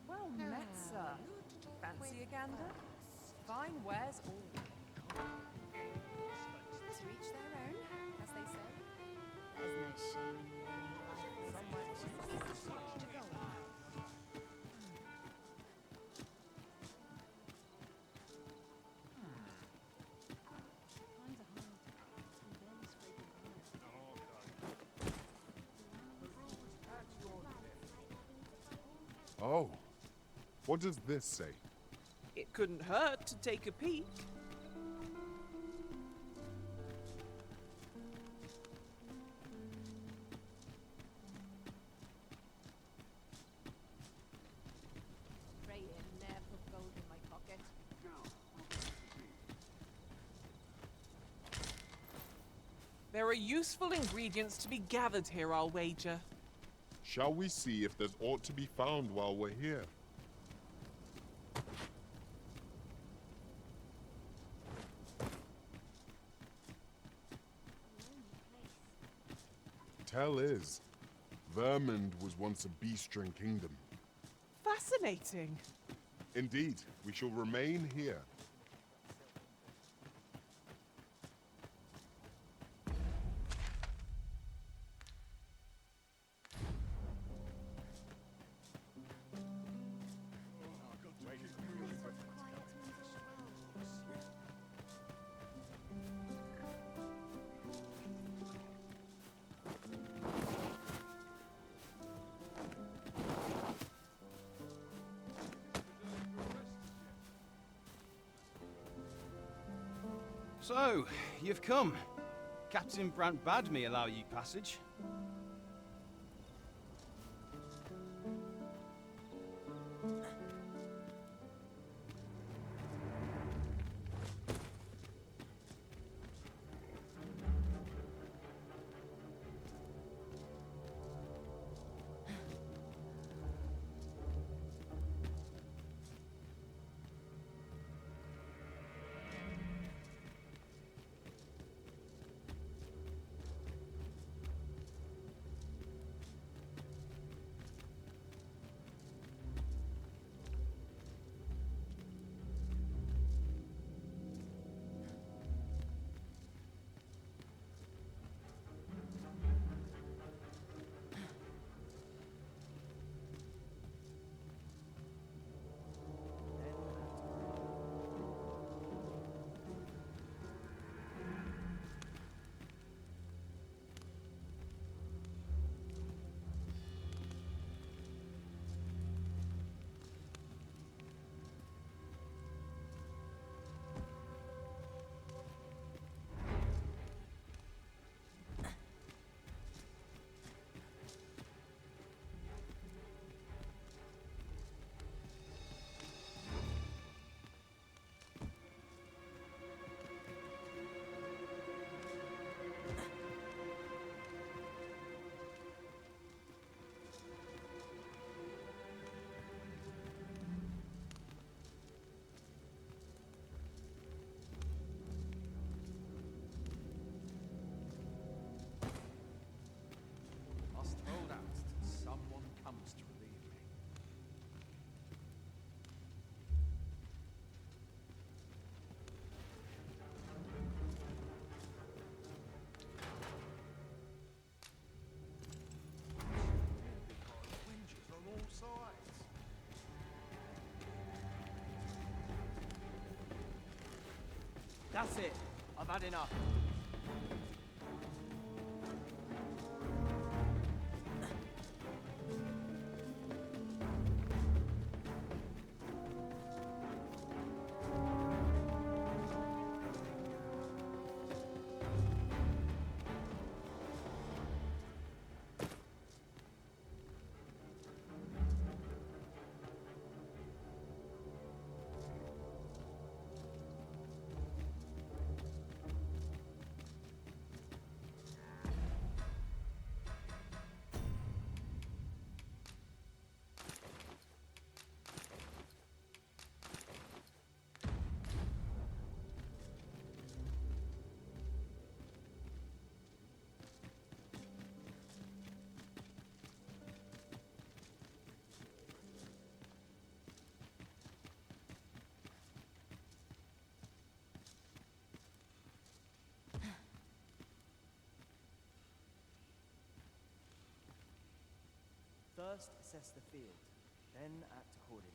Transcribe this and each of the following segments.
Well met, sir. Fancy a gander? Fine wares all. To each their own, as they say. There's no shame in living life from my There's much to go on. Times are hard. I'm barely scraping by. Oh, what does this say? It couldn't hurt to take a peek. Pray you never put gold in my pocket. There are useful ingredients to be gathered here, I'll wager. Shall we see if there's aught to be found while we're here? Tell is, Vermund was once a beastren kingdom. Fascinating. Indeed, we shall remain here. So, you've come. Captain Brant bade me allow you passage. Must hold out till someone comes to relieve me. Winches on all sides. That's it. I've had enough. First, assess the field, then act accordingly.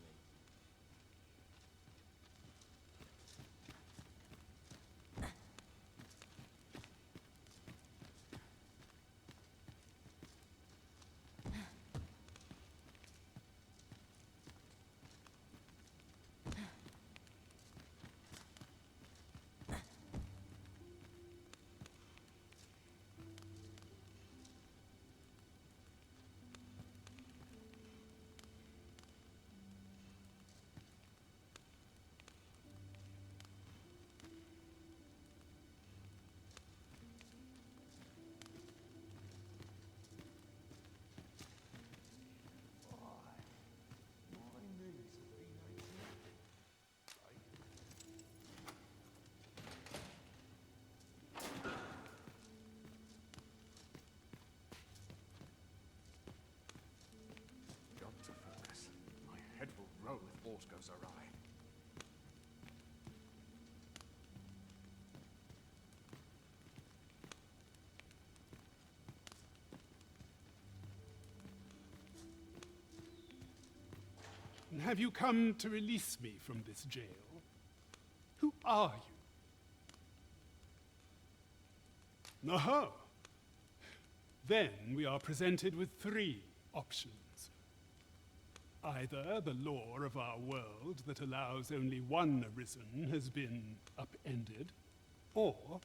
Got to focus. My head will roll if aught goes awry. Have you come to release me from this jail? Who are you? Aha! Then we are presented with three options. Either the law of our world that allows only one arisen has been upended, or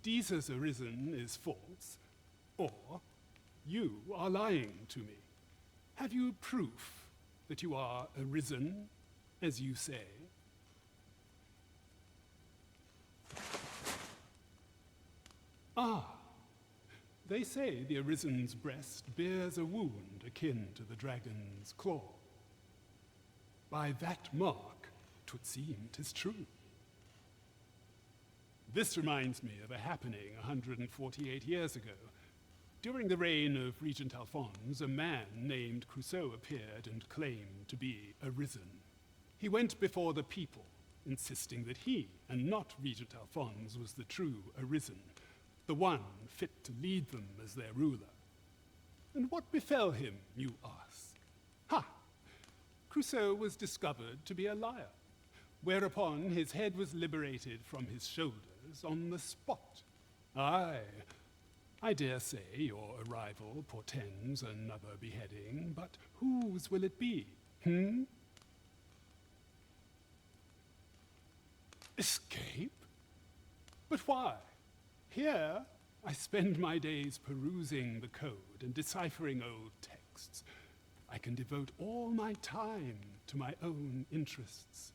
Jesus arisen is false, or you are lying to me. Have you proof that you are arisen, as you say? Ah, they say the arisen's breast bears a wound akin to the dragon's claw. By that mark, 'twould seem 'tis true. This reminds me of a happening 148 years ago. During the reign of Regent Alphonse, a man named Crusoe appeared and claimed to be arisen. He went before the people, insisting that he, and not Regent Alphonse, was the true arisen, the one fit to lead them as their ruler. And what befell him, you ask? Ha! Crusoe was discovered to be a liar, whereupon his head was liberated from his shoulders on the spot. Aye, I dare say your arrival portends another beheading, but whose will it be, Escape? But why? Here I spend my days perusing the code and deciphering old texts. I can devote all my time to my own interests.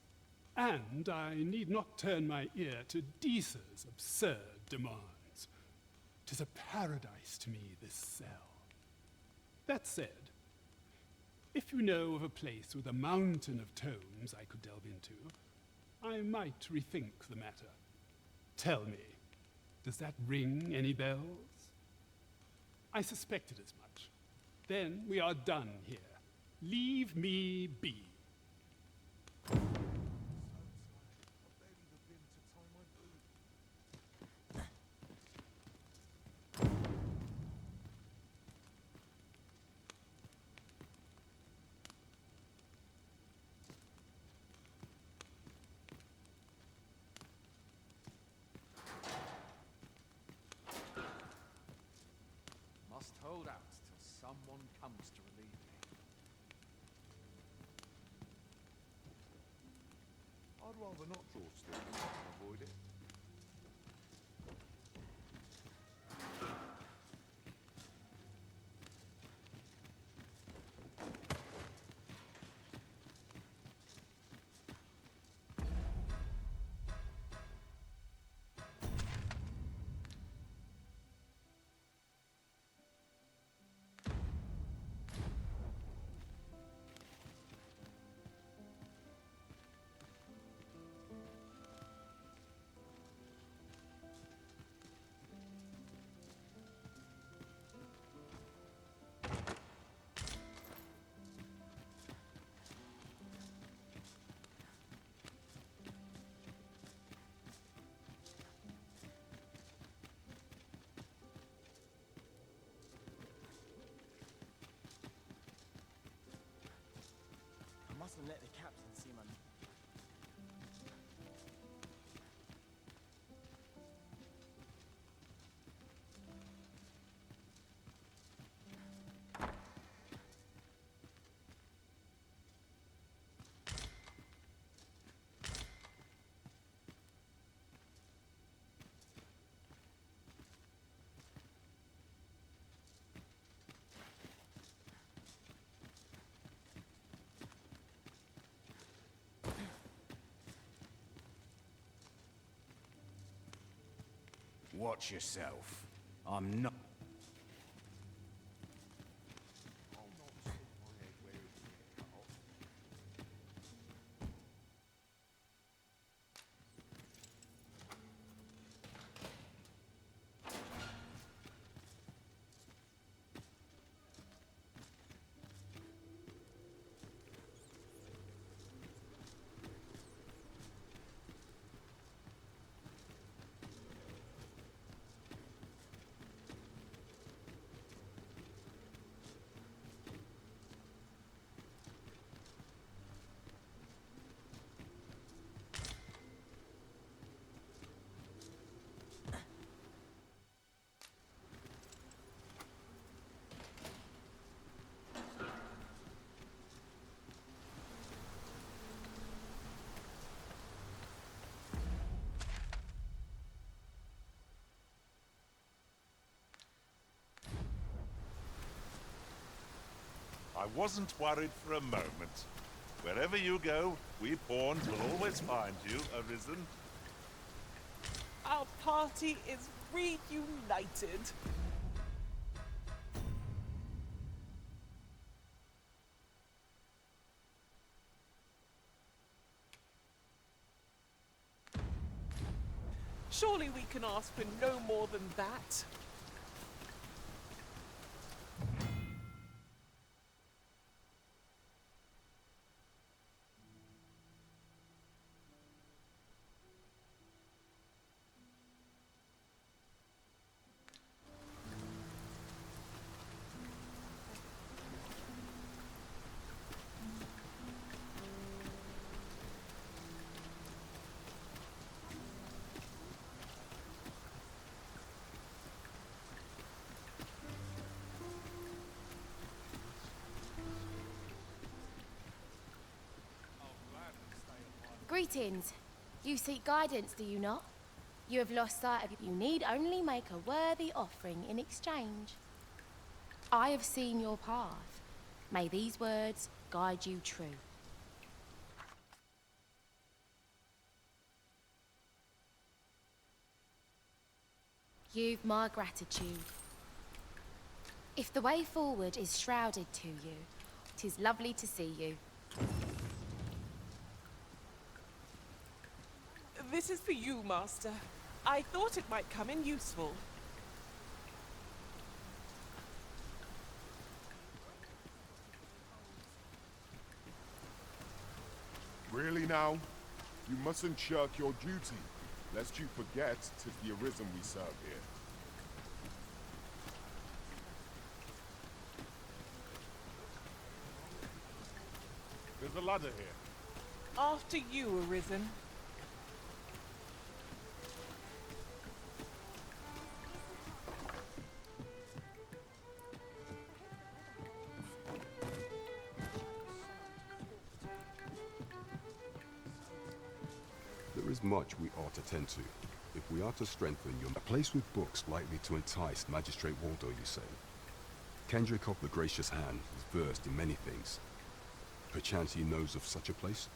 And I need not turn my ear to Deesa's absurd demands. 'Tis a paradise to me, this cell. That said, if you know of a place with a mountain of tomes I could delve into, I might rethink the matter. Tell me, does that ring any bells? I suspected as much. Then we are done here. Leave me be. Must hold out till someone comes to relieve me. I'd rather not draw stick if I can avoid it. and let the captain see my... Watch yourself. I'm not... I wasn't worried for a moment. Wherever you go, we pawns will always find you, Arisen. Our party is reunited. Surely we can ask for no more than that. Greetings. You seek guidance, do you not? You have lost sight of you need only make a worthy offering in exchange. I have seen your path. May these words guide you true. You've my gratitude. If the way forward is shrouded to you, 'tis lovely to see you. This is for you, Master. I thought it might come in useful. Really now? You mustn't shirk your duty, lest you forget 'tis the Arisen we serve here. There's a ladder here. After you, Arisen. There is much we ought to tend to, if we are to strengthen your... A place with books likely to entice Magistrate Waldo, you say? Kendrick of the Gracious Hand is versed in many things. Perchance he knows of such a place?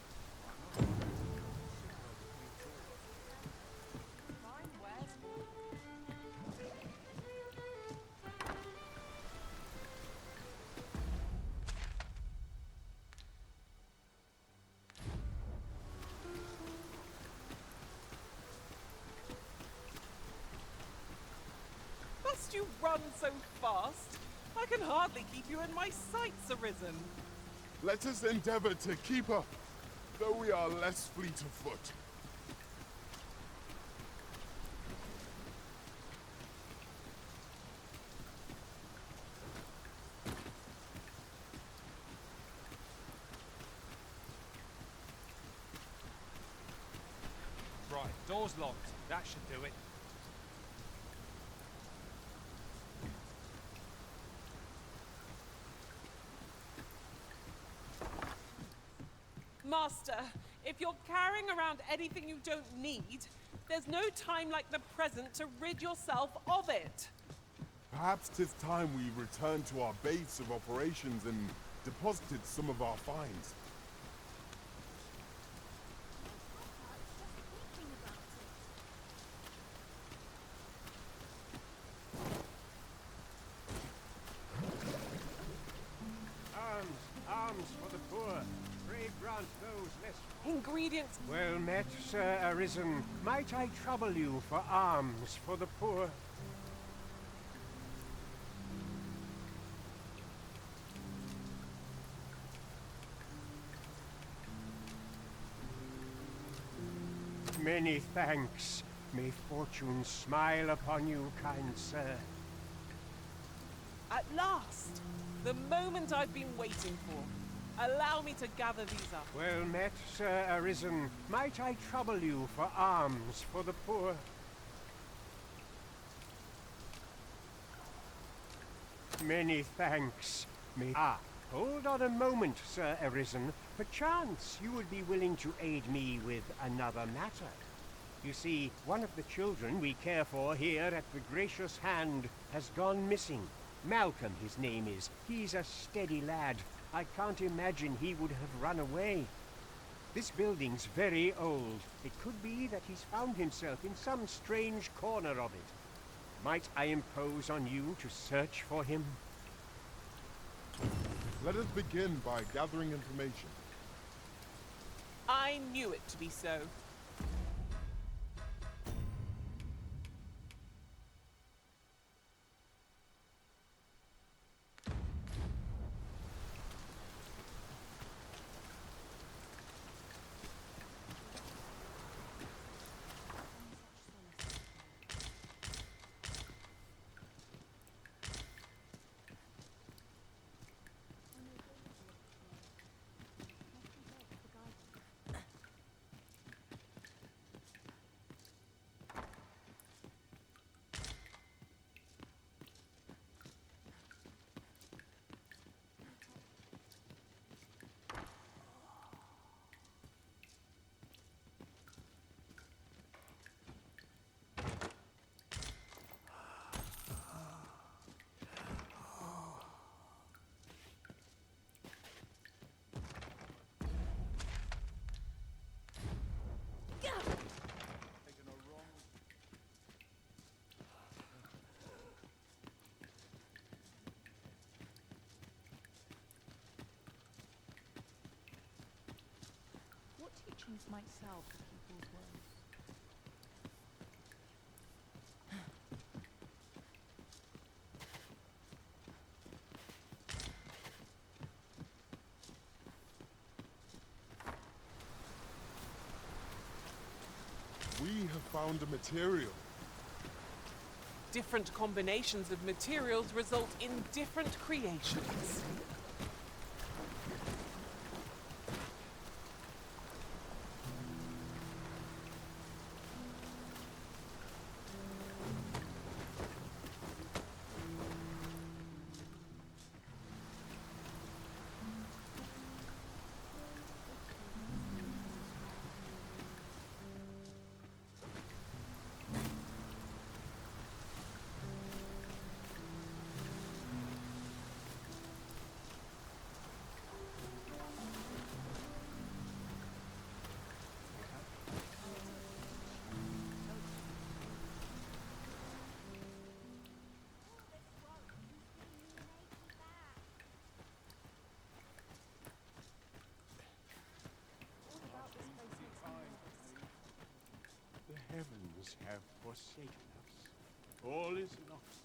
Must you run so fast? I can hardly keep you in my sights, Arisen. Let us endeavor to keep up, though we are less fleet of foot. Door's locked. That should do it. Master, if you're carrying around anything you don't need, there's no time like the present to rid yourself of it. Perhaps 'tis time we returned to our base of operations and deposited some of our finds. Arms for the poor. Pray grant those less. Ingredients. Well met, Sir Arisen. Might I trouble you for alms for the poor? Many thanks. May fortune smile upon you, kind sir. At last! The moment I've been waiting for. Allow me to gather these up. Well met, Sir Arisen. Might I trouble you for alms for the poor? Many thanks. Hold on a moment, Sir Arisen. Perchance you would be willing to aid me with another matter. You see, one of the children we care for here at the Gracious Hand has gone missing. Malcolm, his name is. He's a steady lad. I can't imagine he would have run away. This building's very old. It could be that he's found himself in some strange corner of it. Might I impose on you to search for him? Let us begin by gathering information. I knew it to be so. What teachings might salve the people's woes? We have found a material. Different combinations of materials result in different creations. The heavens have forsaken us. All is lost.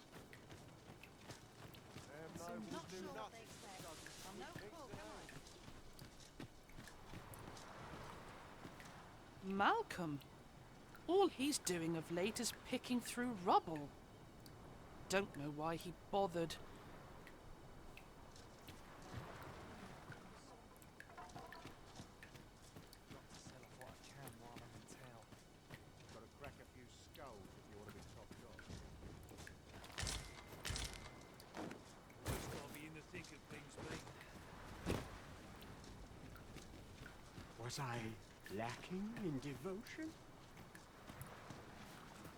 Malcolm? All he's doing of late is picking through rubble. Don't know why he bothered. Got to sell off what I can while I'm in town. Got Was I lacking in devotion?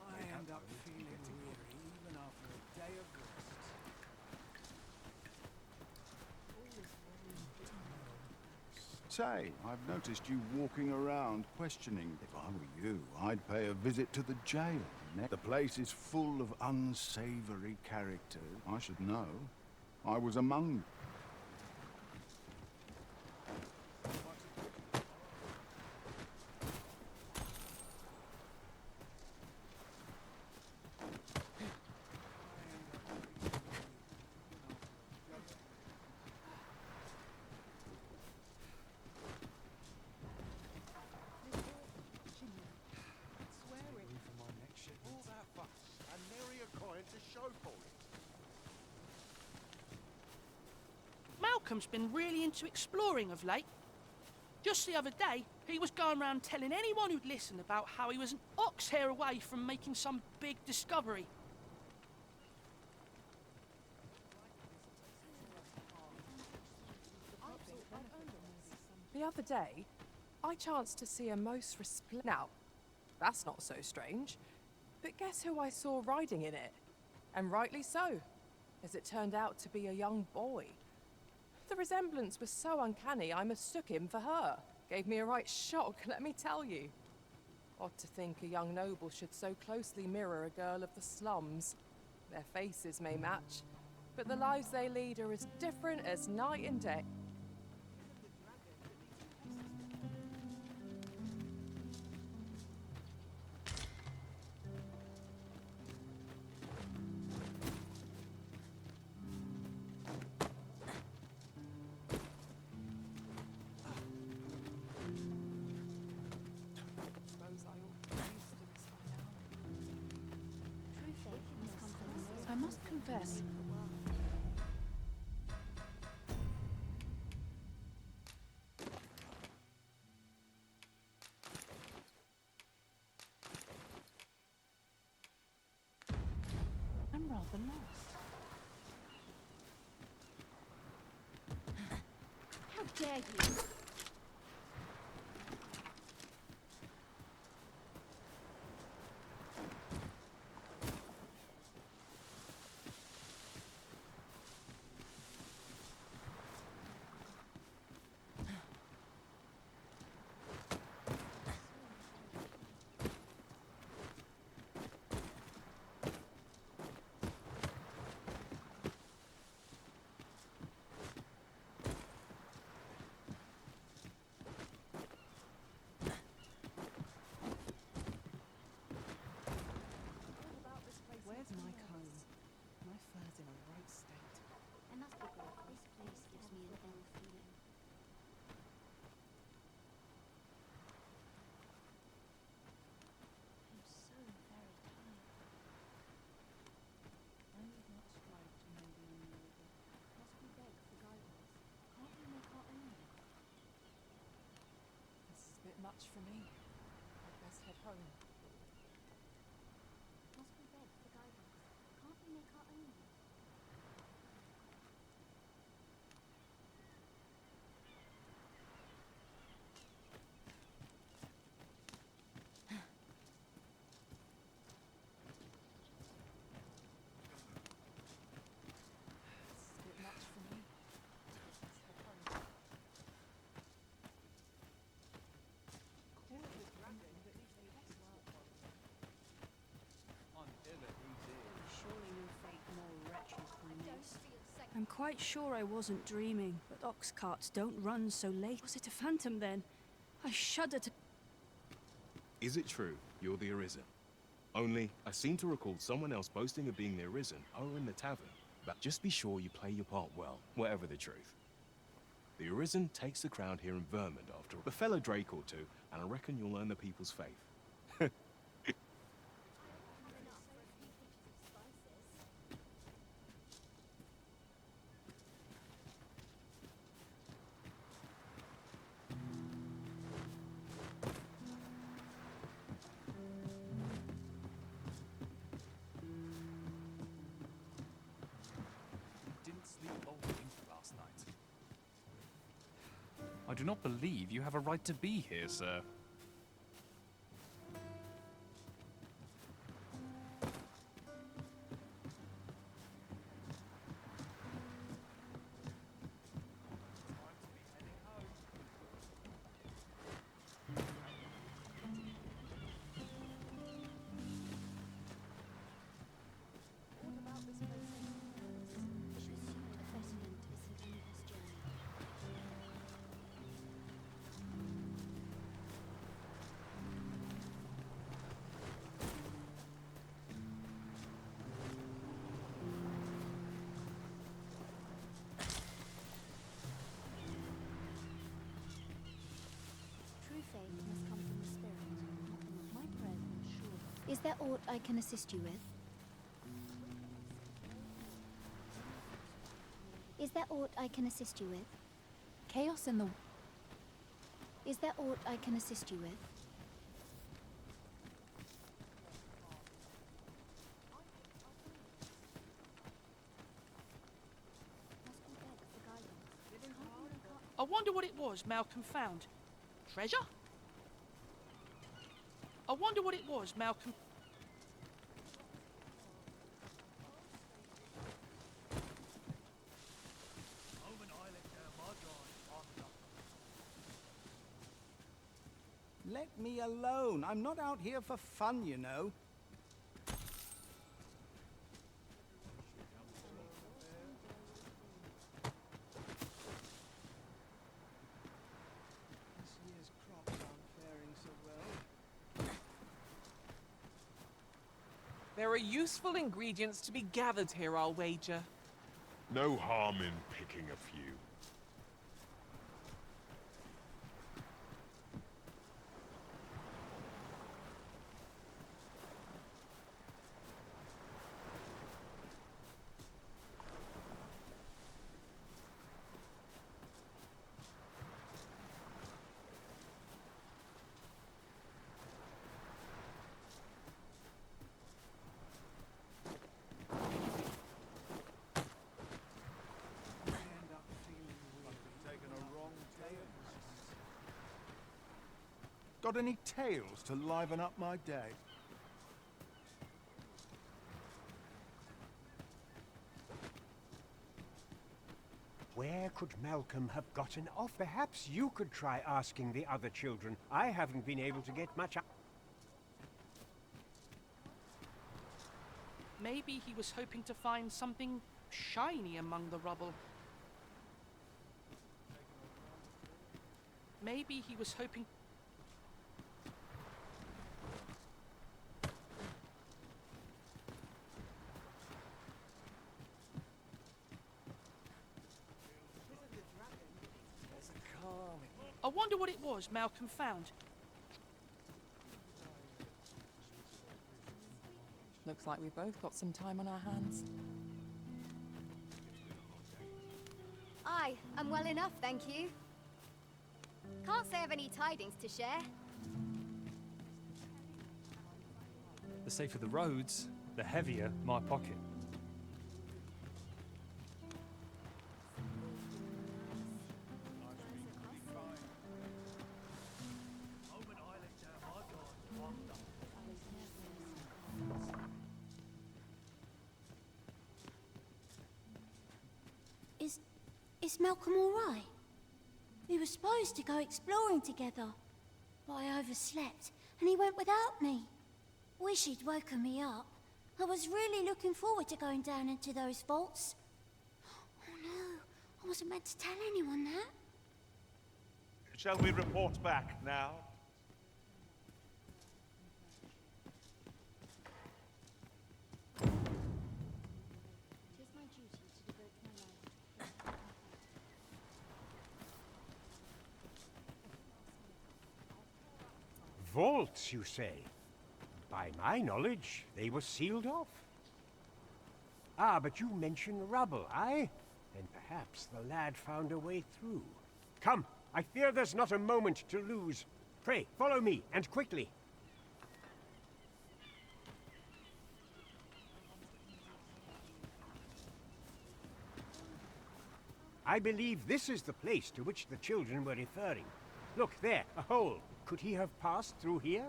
I end up feeling weary even after a day of rest. Say, I've noticed you walking around questioning. If I were you, I'd pay a visit to the jail. The place is full of unsavory characters. I should know. I was among them. All that fuss, and nary a coin to show for it. Malcolm's been really into exploring of late. Just the other day, he was going around telling anyone who'd listen about how he was an ox hair away from making some big discovery. The other day, I chanced to see a most Now, that's not so strange. But guess who I saw riding in it? And rightly so, as it turned out to be a young boy. The resemblance was so uncanny, I mistook him for her. Gave me a right shock, let me tell you. Odd to think a young noble should so closely mirror a girl of the slums. Their faces may match, but the lives they lead are as different as night and day. I must confess. I'm rather lost. How dare you? Where's my comb? My fur's in a right state. I must be glad this place gives me an ill feeling. I'm so very tired. I would not strive to know the unknowable. Must we beg for guidance? Can't we make our own way? This is a bit much for me. I'd best head home. Must we beg for guidance? Can't we make our own way? This is a bit much for me. Let's head home. Surely no fate more wretched than Don't this. feel safe. I'm quite sure I wasn't dreaming, but ox carts don't run so late. Was it a phantom then? I shudder to... Is it true you're the Arisen? Only, I seem to recall someone else boasting of being the Arisen over in the tavern. But just be sure you play your part well, whatever the truth. The Arisen takes the crown here in Vermund after a fellow Drake or two, and I reckon you'll earn the people's faith. Didn't sleep all week last night. I do not believe you have a right to be here, sir. True faith must come from the spirit, not the mind. My prayer will sure. Is there aught I can assist you with? Is there aught I can assist you with? Chaos in the... Is there aught I can assist you with? I wonder what it was Malcolm found. Treasure? I wonder what it was Malcolm... Let me alone. I'm not out here for fun, you know. This year's crops aren't faring so well. There are useful ingredients to be gathered here, I'll wager. No harm in picking a few. Got any tales to liven up my day? Where could Malcolm have gotten off? Perhaps you could try asking the other children. I haven't been able to get much... Maybe he was hoping to find something shiny among the rubble. Maybe he was hoping... I wonder what it was Malcolm found. Looks like we've both got some time on our hands. I'm well enough, thank you. Can't say I've any tidings to share. The safer the roads, the heavier my pocket. Is Malcolm all right? We were supposed to go exploring together, but I overslept and he went without me. Wish he'd woken me up. I was really looking forward to going down into those vaults. Oh no, I wasn't meant to tell anyone that. Shall we report back now? It is my duty to devote my life to Vaults, you say? By my knowledge, they were sealed off. Ah, but you mentioned rubble, aye? Then perhaps the lad found a way through. Come, I fear there's not a moment to lose. Pray, follow me, and quickly. I believe this is the place to which the children were referring. Look, there, a hole. Could he have passed through here?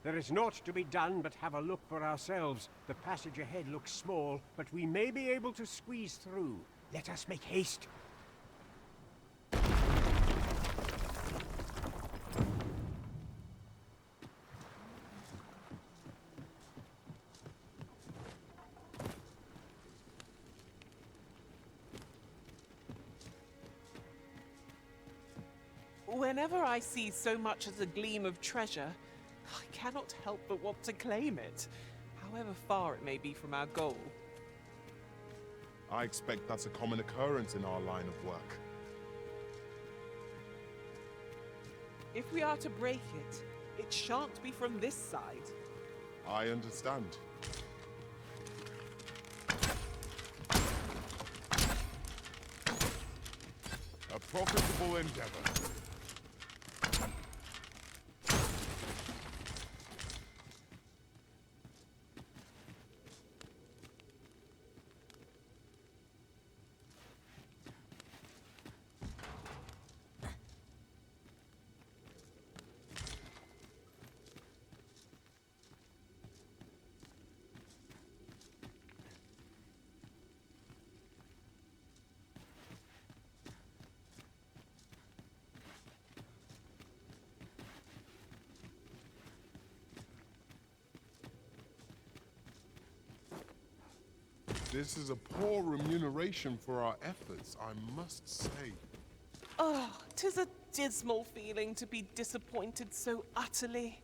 There is naught to be done but have a look for ourselves. The passage ahead looks small, but we may be able to squeeze through. Let us make haste. Whenever I see so much as a gleam of treasure, I cannot help but want to claim it, however far it may be from our goal. I expect that's a common occurrence in our line of work. If we are to break it, it shan't be from this side. I understand. A profitable endeavor. This is a poor remuneration for our efforts, I must say. Oh, 'tis a dismal feeling to be disappointed so utterly.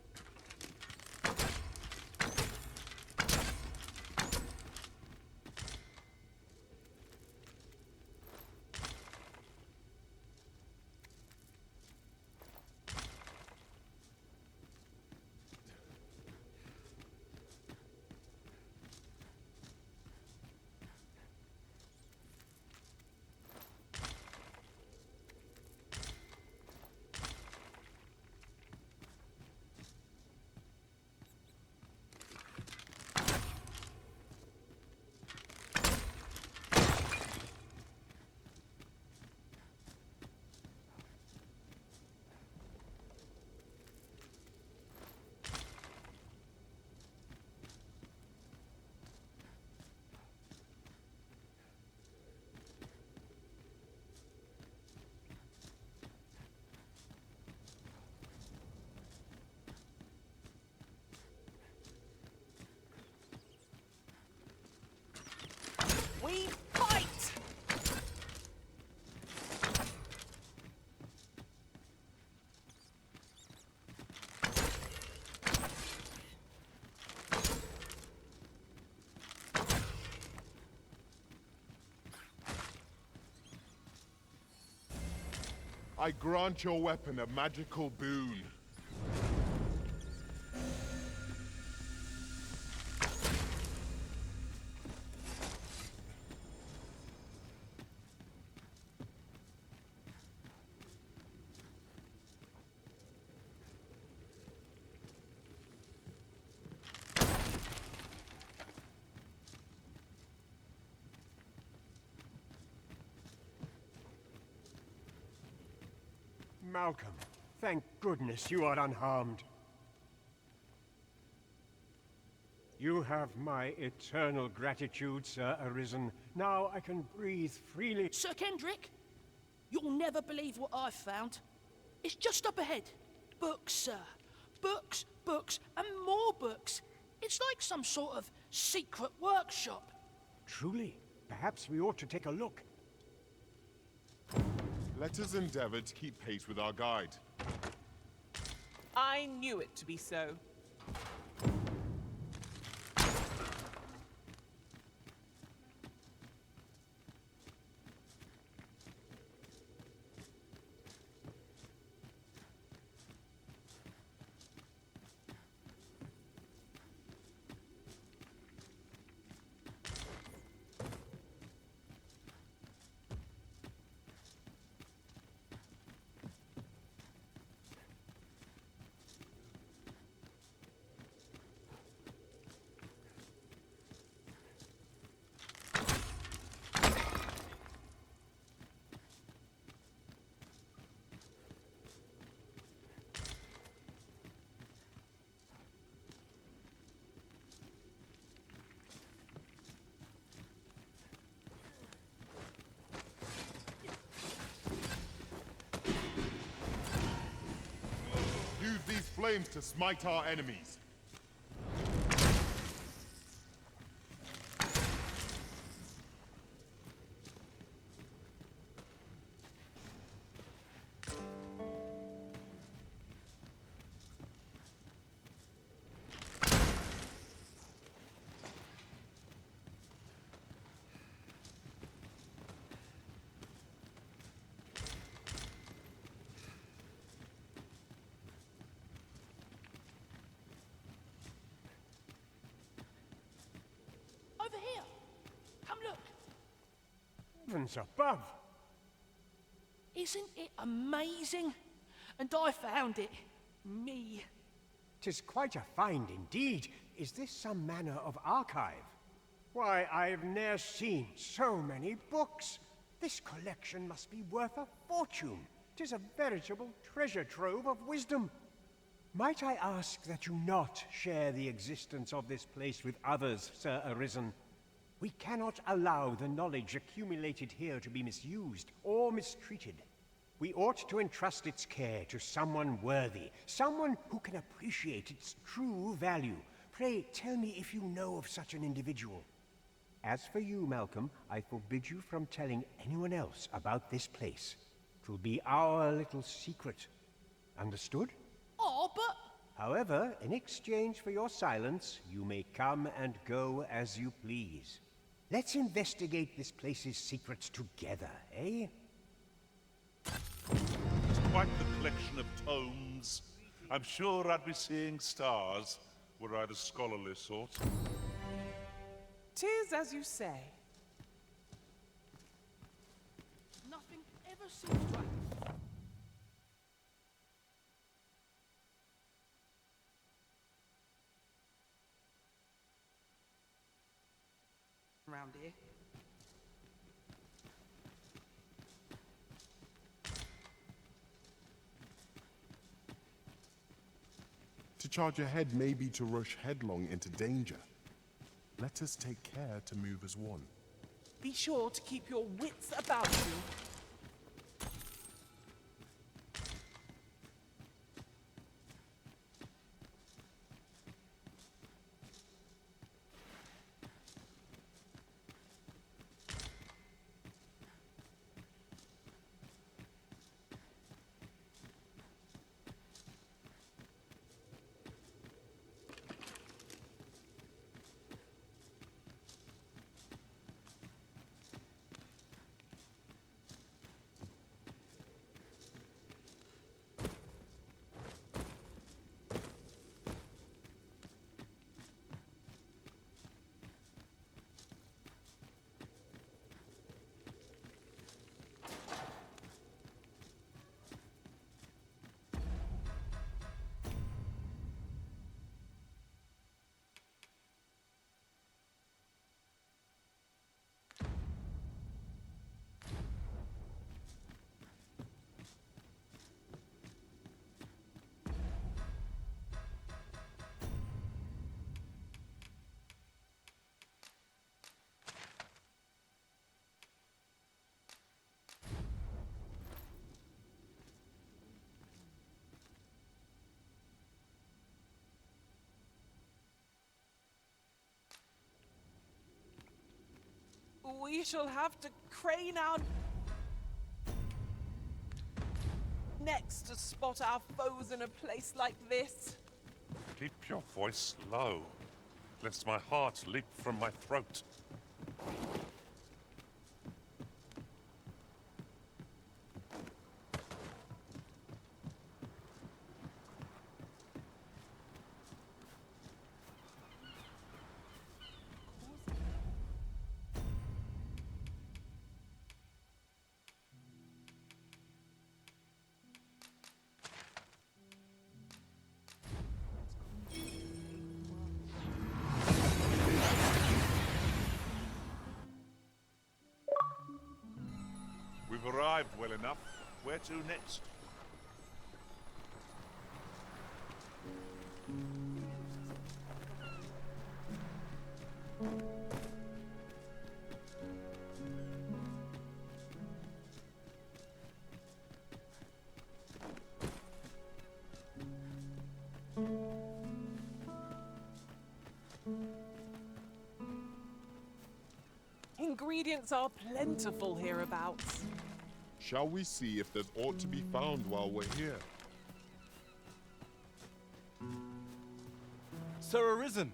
We fight! I grant your weapon a magical boon. Malcolm, thank goodness you are unharmed. You have my eternal gratitude, Sir Arisen. Now I can breathe freely. Sir Kendrick, you'll never believe what I've found. It's just up ahead. Books, sir. Books, books, and more books. It's like some sort of secret workshop. Truly? Perhaps we ought to take a look. Let us endeavor to keep pace with our guide. I knew it to be so. flames to smite our enemies. Over here. Come look. Heavens above! Isn't it amazing? And I found it. Me. 'Tis quite a find indeed. Is this some manner of archive? Why, I've ne'er seen so many books. This collection must be worth a fortune. 'Tis a veritable treasure trove of wisdom. Might I ask that you not share the existence of this place with others, Sir Arisen? We cannot allow the knowledge accumulated here to be misused or mistreated. We ought to entrust its care to someone worthy, someone who can appreciate its true value. Pray tell me if you know of such an individual. As for you, Malcolm, I forbid you from telling anyone else about this place. 'Twill be our little secret. Understood? Oh, but... However, in exchange for your silence, you may come and go as you please. Let's investigate this place's secrets together, eh? It's quite the collection of tomes. I'm sure I'd be seeing stars, were I the scholarly sort. 'Tis as you say. Nothing ever seems right. Around here. To charge ahead may be to rush headlong into danger. Let us take care to move as one. Be sure to keep your wits about you. We shall have to crane our necks to spot our foes in a place like this. Keep your voice low, lest my heart leap from my throat. We've arrived well enough. Where to next? ingredients are plentiful hereabouts. Shall we see if there's aught to be found while we're here? Sir Arisen,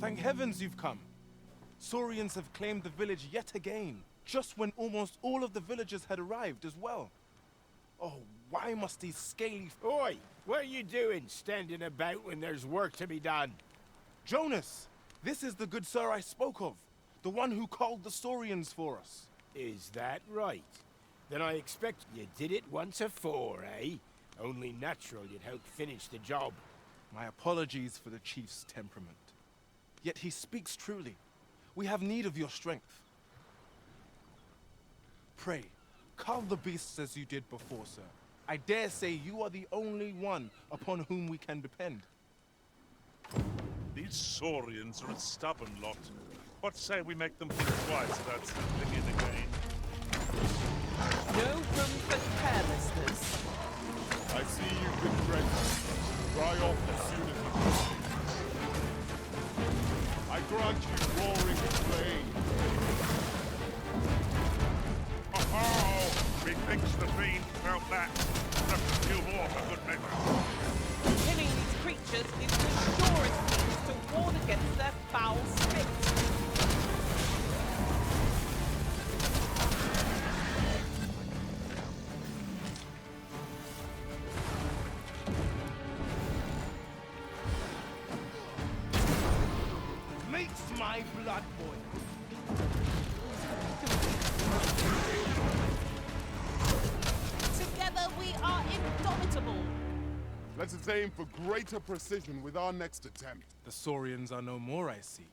thank heavens you've come. Saurians have claimed the village yet again, just when almost all of the villagers had arrived as well. Oh, why must these scaly... Oi! What are you doing, standing about when there's work to be done? Jonas! This is the good sir I spoke of, the one who called the Saurians for us. Is that right? Then I expect you did it once afore, eh? Only natural you'd help finish the job. My apologies for the chief's temperament. Yet he speaks truly. We have need of your strength. Pray, carve the beasts as you did before, sir. I dare say you are the only one upon whom we can depend. These Saurians are a stubborn lot. What say we make them think twice about slipping in again? No room for carelessness. I see you've been drenched. Dry off as soon as you can. I grant you roaring flame. Oh, methinks the fiend felt that. Just a few more for good measure. Killing these creatures is the surest means to ward against their foul spits. Makes my blood boil. Together we are indomitable. Let us aim for greater precision with our next attempt. The Saurians are no more, I see.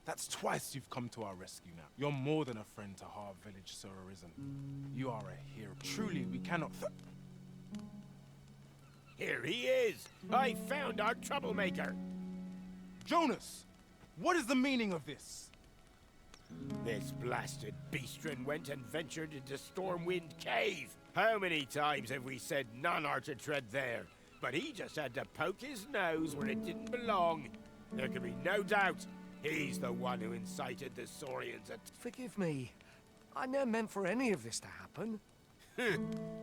That's twice you've come to our rescue now. You're more than a friend to Har Village, Sir Arisen. You are a hero. Truly, we cannot... Here he is! I found our troublemaker! Jonas! What is the meaning of this? This blasted beastren went and ventured into Stormwind Cave. How many times have we said none are to tread there? But he just had to poke his nose where it didn't belong. There can be no doubt he's the one who incited the Saurians at... Forgive me. I never meant for any of this to happen.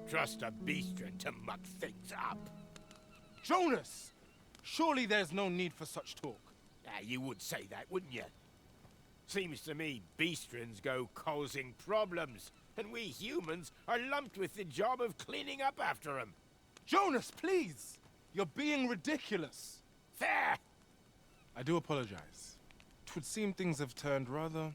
Trust a beastren to muck things up. Jonas! Surely there's no need for such talk. You would say that, wouldn't you? Seems to me beastrens go causing problems, and we humans are lumped with the job of cleaning up after them. Jonas, please! You're being ridiculous. There! I do apologize. 'Twould seem things have turned rather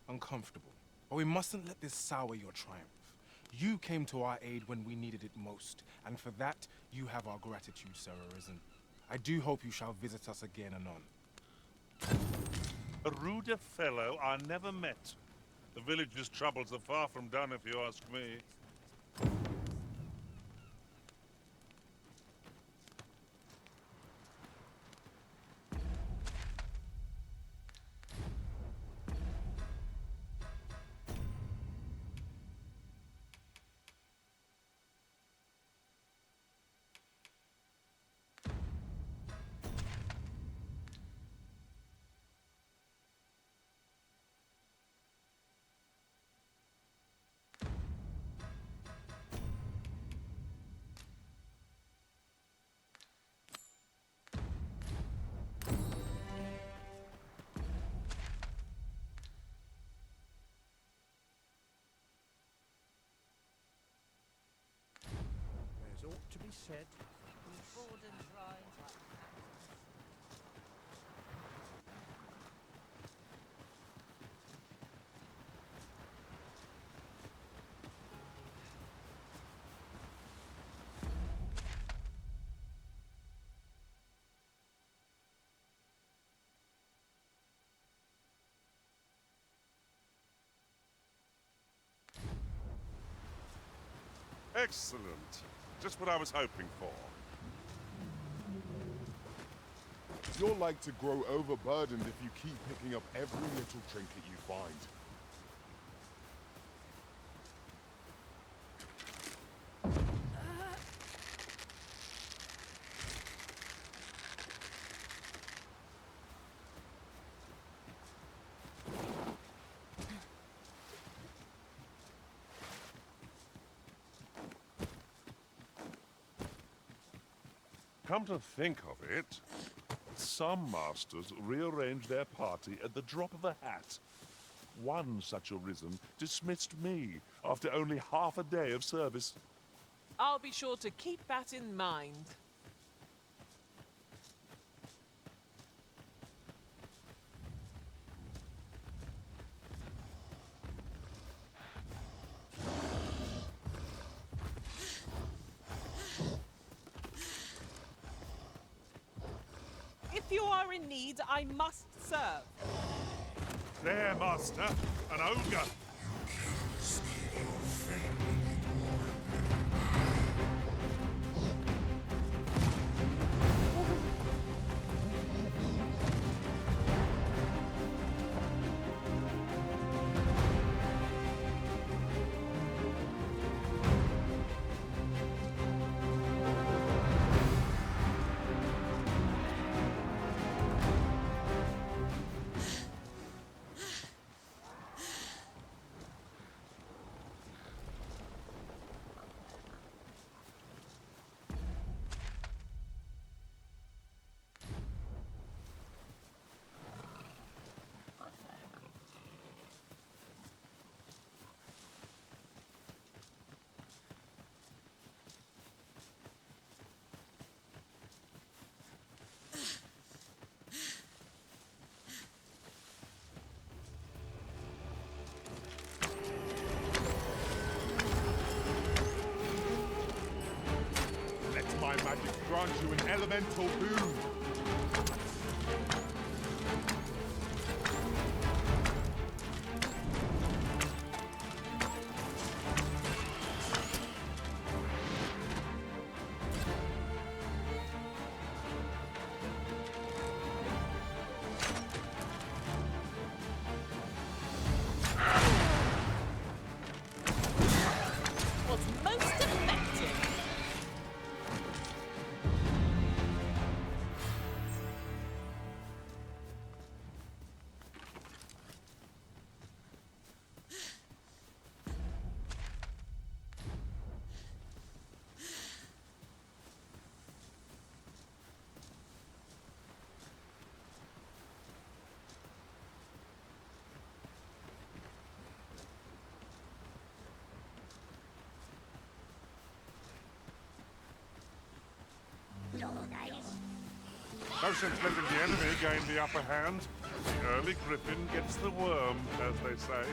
uncomfortable. But we mustn't let this sour your triumph. You came to our aid when we needed it most, and for that, you have our gratitude, Sir Arisen. I do hope you shall visit us again anon. A ruder fellow I never met. The village's troubles are far from done, if you ask me. There's ought to be said. Excellent. Just what I was hoping for. You're like to grow overburdened if you keep picking up every little trinket you find. Come to think of it, some masters rearrange their party at the drop of a hat. One such arisen dismissed me after only half a day of service. I'll be sure to keep that in mind. If you are in need, I must serve. There, master, an ogre. My magic grant you an elemental boon. Was most effective. No sense letting the enemy gain the upper hand. The early griffin gets the worm, as they say.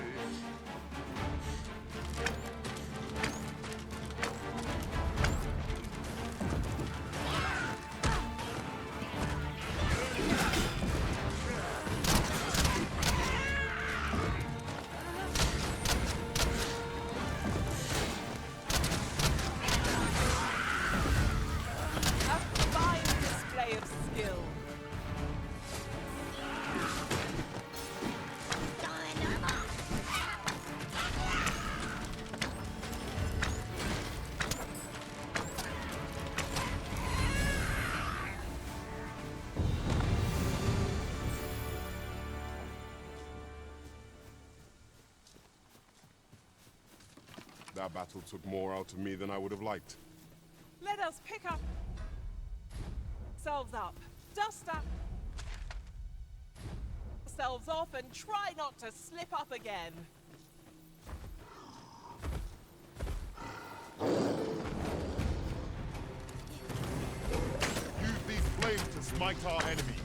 That battle took more out of me than I would have liked. Let us pick up ourselves up, dust up ourselves off, and try not to slip up again. Use these flames to smite our enemies.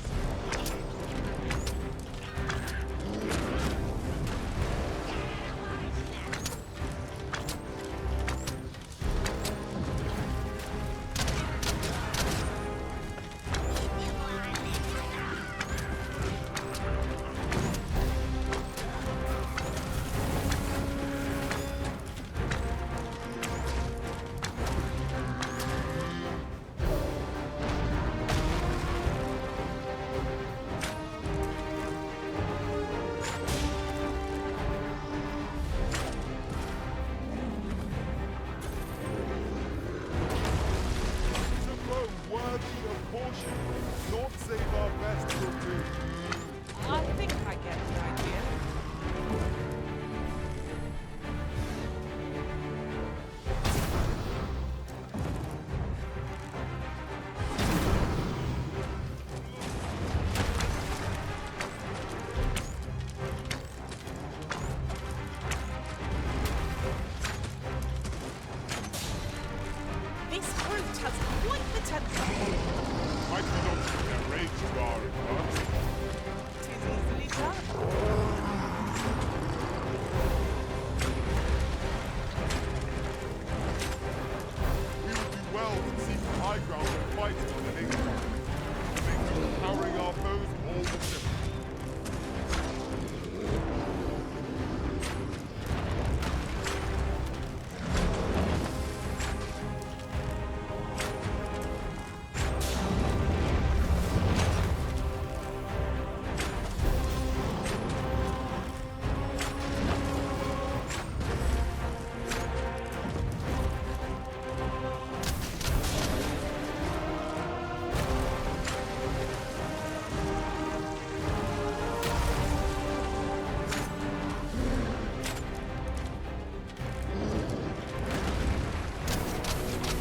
Surprised you don't see how rage you are at once. Tis easily done. We would do well to seek high ground and fight on the hillside. To make them powering our bows all the difference.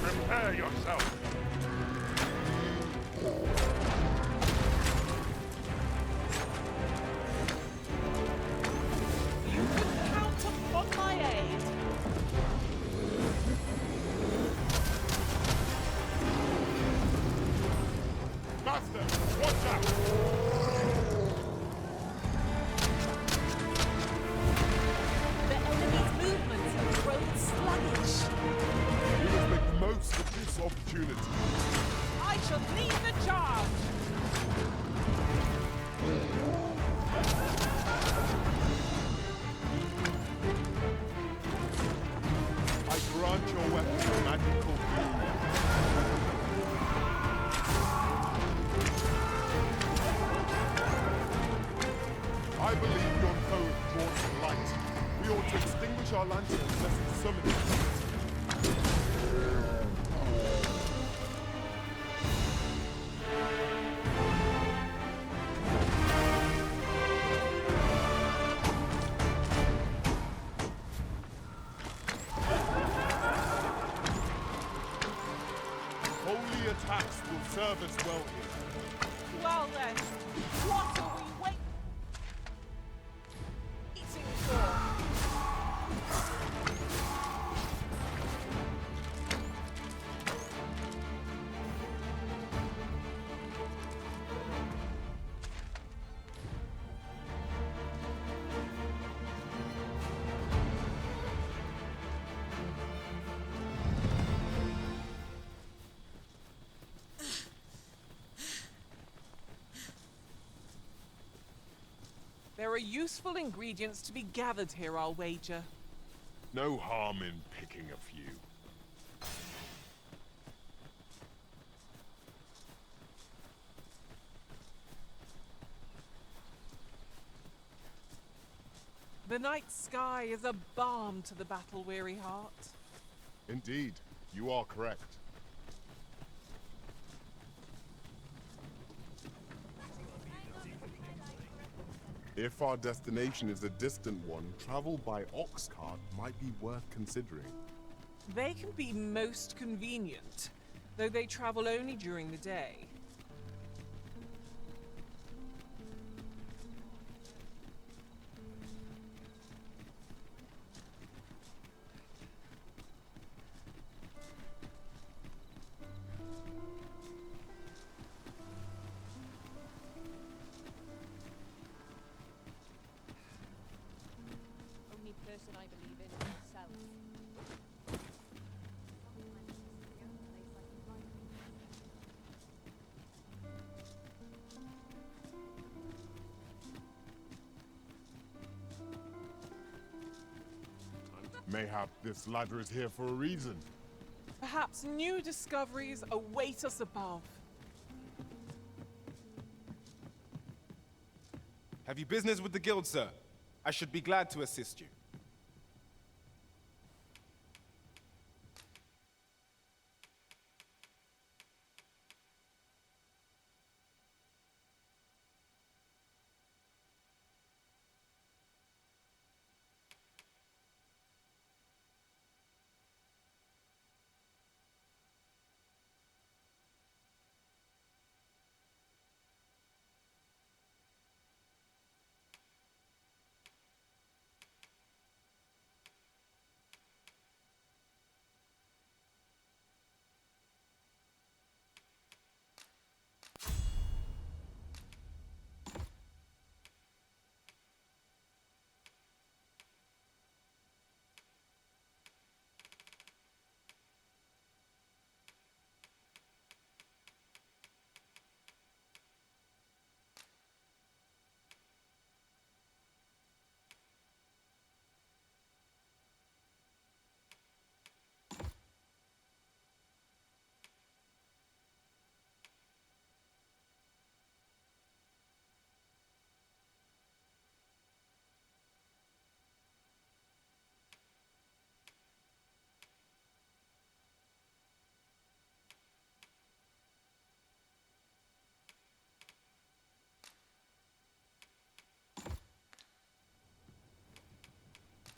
Prepare yourself. You can count upon my aid. Master, watch out! The enemy's movements have grown sluggish. We must make the most of this opportunity. I shall lead the charge. I grant your weapon magical boon. I believe your foe is brought to light. We ought to extinguish our lanterns lest the summit. Holy attacks will serve us well here. Well then, what are we waiting for? There are useful ingredients to be gathered here, I'll wager. No harm in picking a few. The night sky is a balm to the battle-weary heart. Indeed, you are correct. If our destination is a distant one, travel by ox cart might be worth considering. They can be most convenient, though they travel only during the day. Only person I believe in is myself. Mayhap this ladder is here for a reason. Perhaps new discoveries await us above. Have you business with the guild, sir? I should be glad to assist you.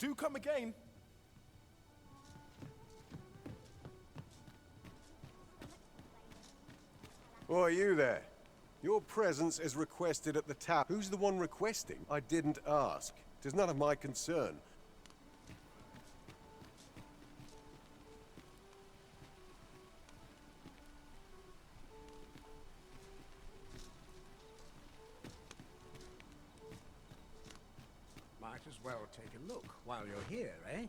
Do come again. Oh, you there? Your presence is requested at the tap. Who's the one requesting? I didn't ask. It is none of my concern. Might as well take a look while you're here, eh?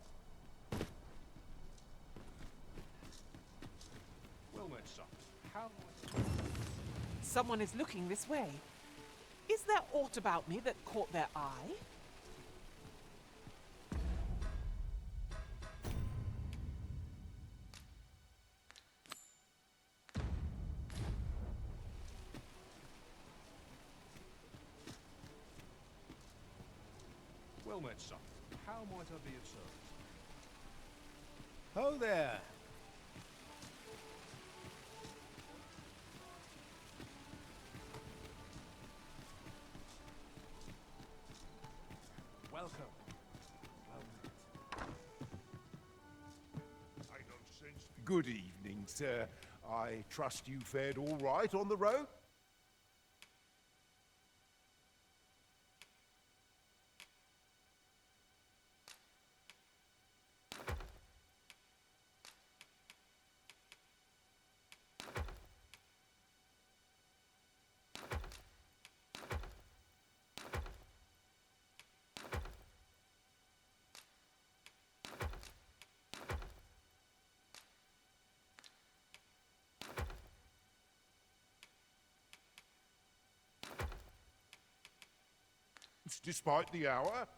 Well met, son. How... Someone is looking this way. Is there aught about me that caught their eye? Well met, son. How might I be of service? Ho there! Welcome. I don't sense... Good evening, sir. I trust you fared all right on the road? Despite the hour?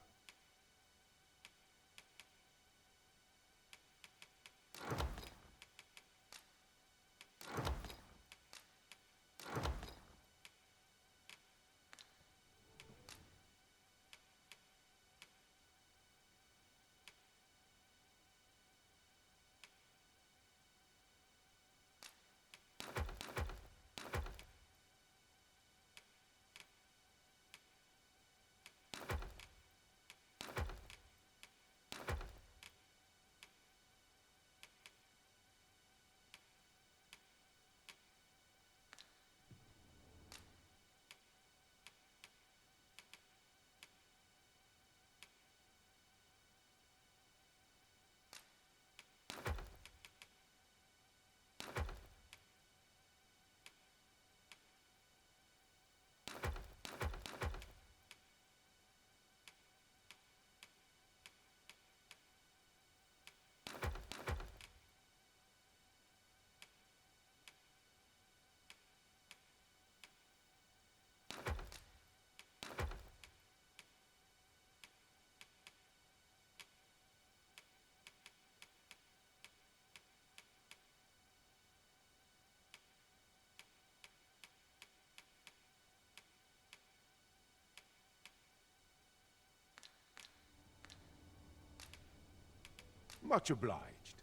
Much obliged.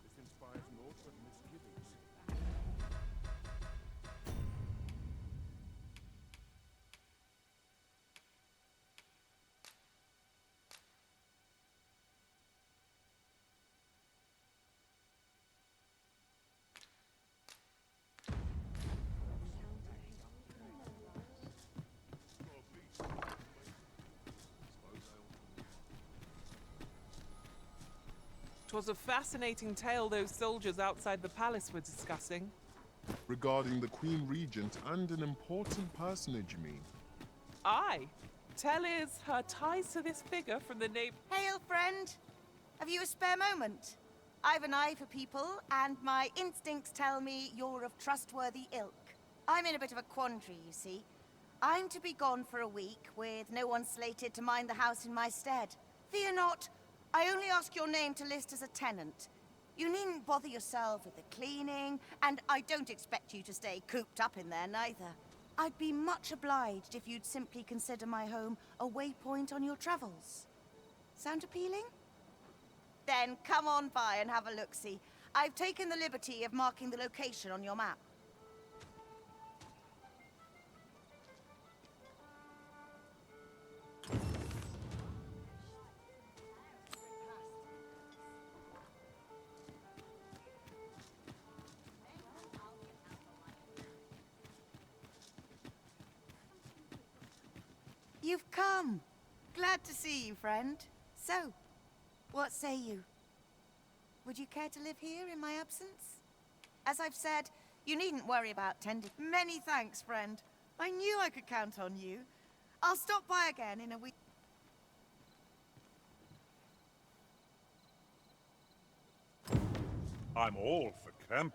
This inspires naught but misgivings. Twas a fascinating tale those soldiers outside the palace were discussing. Regarding the Queen Regent and an important personage, you mean? Aye. Tell is her ties to this figure from the name... Hail, friend. Have you a spare moment? I've an eye for people, and my instincts tell me you're of trustworthy ilk. I'm in a bit of a quandary, you see. I'm to be gone for a week, with no one slated to mind the house in my stead. Fear not. I only ask your name to list as a tenant. You needn't bother yourself with the cleaning, and I don't expect you to stay cooped up in there, neither. I'd be much obliged if you'd simply consider my home a waypoint on your travels. Sound appealing? Then come on by and have a look-see. I've taken the liberty of marking the location on your map. you've come. Glad to see you, friend. So, what say you? Would you care to live here in my absence? As I've said, you needn't worry about tending. Many thanks, friend. I knew I could count on you. I'll stop by again in a week. I'm all for camping,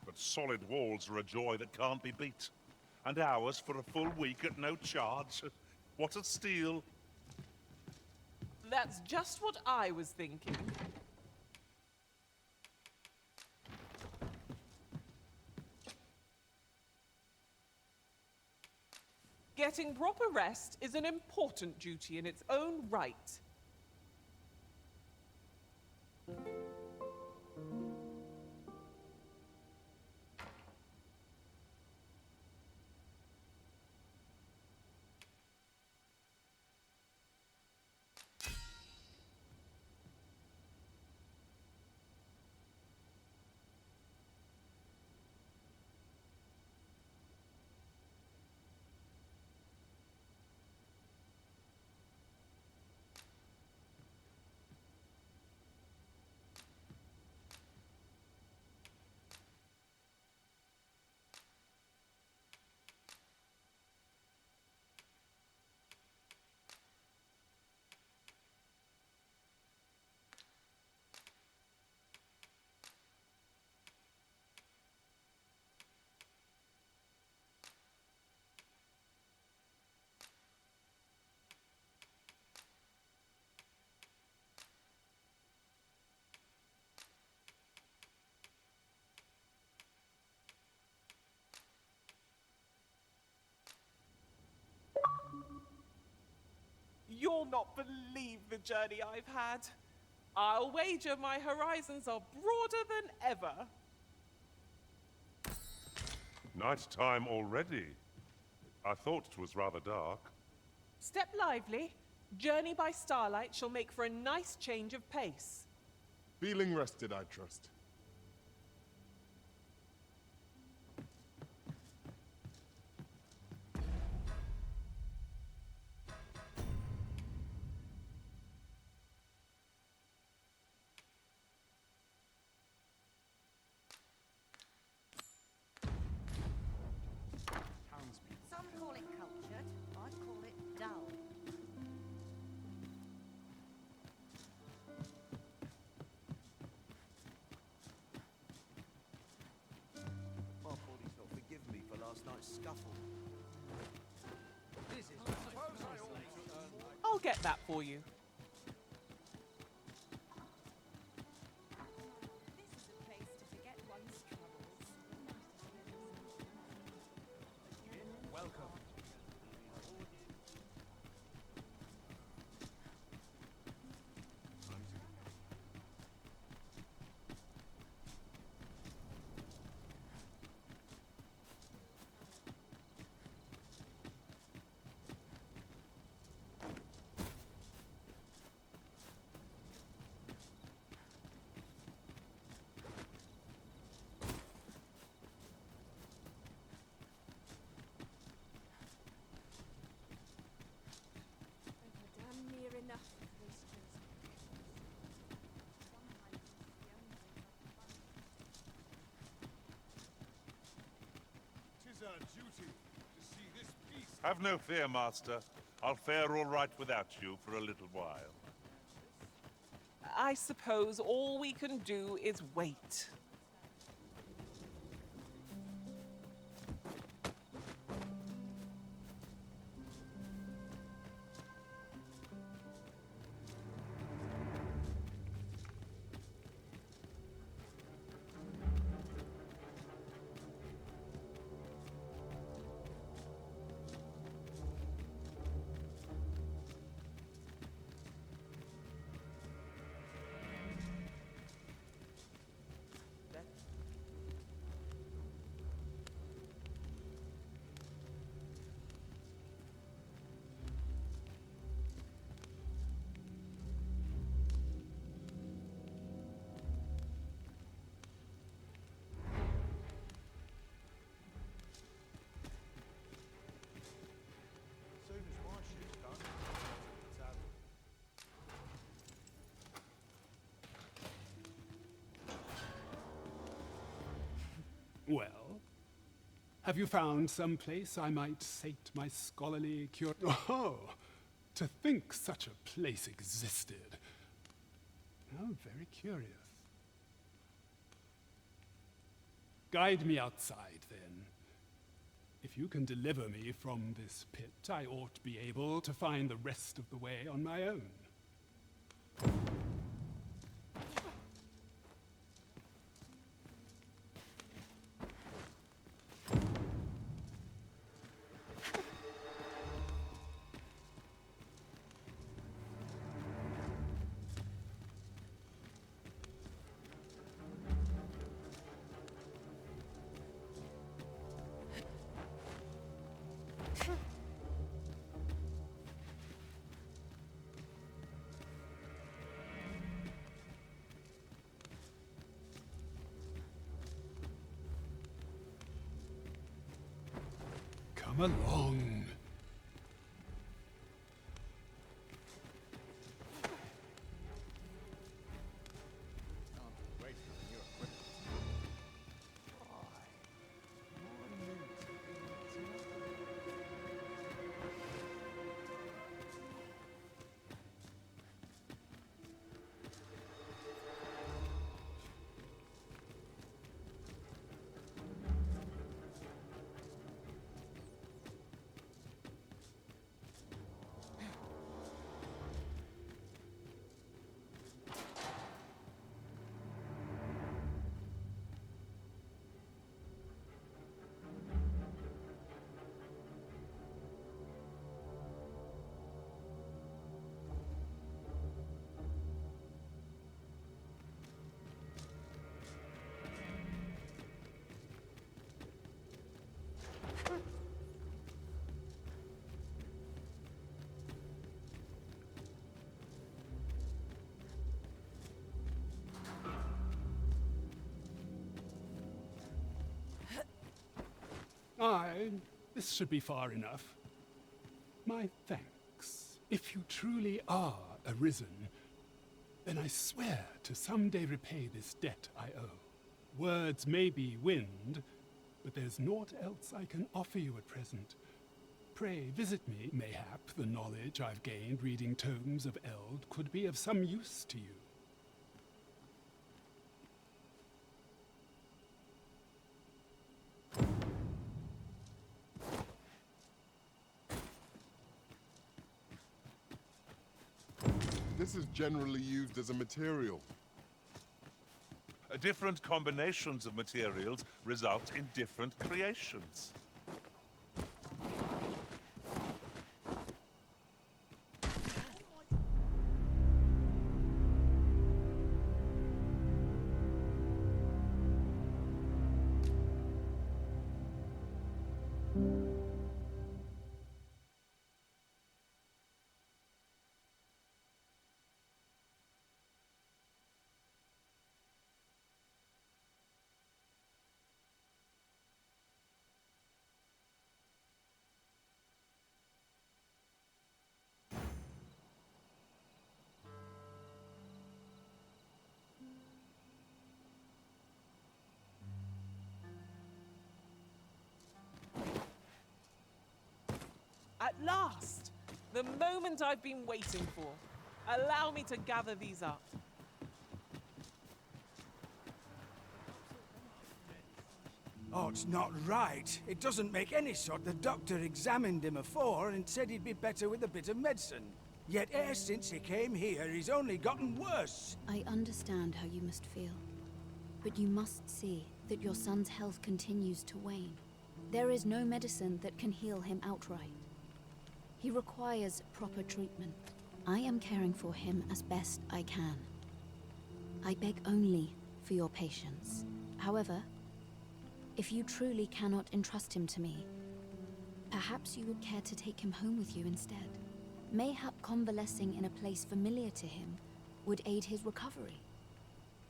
but solid walls are a joy that can't be beat. And ours for a full week at no charge. What a steal. That's just what I was thinking. Getting proper rest is an important duty in its own right. You'll not believe the journey I've had. I'll wager my horizons are broader than ever. Night time already. I thought it was rather dark. Step lively. Journey by starlight shall make for a nice change of pace. Feeling rested, I trust. Some call it cultured, I call it dull. My body's not forgiven me for last night's scuffle. This is I'll get that for you. This is a place to forget one's troubles. welcome. Damn near enough of this chosen. Tis our duty to see this peace. Have no fear, Master. I'll fare all right without you for a little while. I suppose all we can do is wait. Well, have you found some place I might sate my scholarly Oh, to think such a place existed. How very curious. Guide me outside, then. If you can deliver me from this pit, I ought to be able to find the rest of the way on my own. Come along. This should be far enough. My thanks. If you truly are arisen, then I swear to someday repay this debt I owe. Words may be wind, but there's naught else I can offer you at present. Pray visit me. Mayhap the knowledge I've gained reading tomes of Eld could be of some use to you. This is generally used as a material. Different combinations of materials result in different creations. At last! The moment I've been waiting for. Allow me to gather these up. Oh, it's not right. It doesn't make any sort. The doctor examined him afore and said he'd be better with a bit of medicine. Yet ever since he came here, he's only gotten worse. I understand how you must feel. But you must see that your son's health continues to wane. There is no medicine that can heal him outright. He requires proper treatment. I am caring for him as best I can. I beg only for your patience. However, if you truly cannot entrust him to me, perhaps you would care to take him home with you instead. Mayhap convalescing in a place familiar to him would aid his recovery.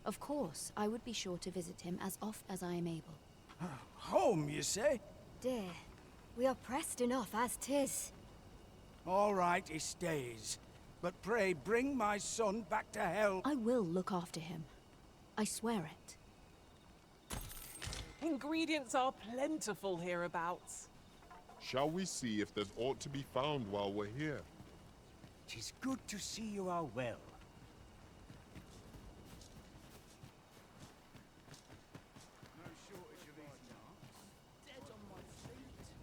Of course, I would be sure to visit him as oft as I am able. Home, you say? Dear, we are pressed enough as 'tis. All right, he stays. But pray, bring my son back to health. I will look after him. I swear it. Ingredients are plentiful hereabouts. Shall we see if there's aught to be found while we're here? 'Tis good to see you are well.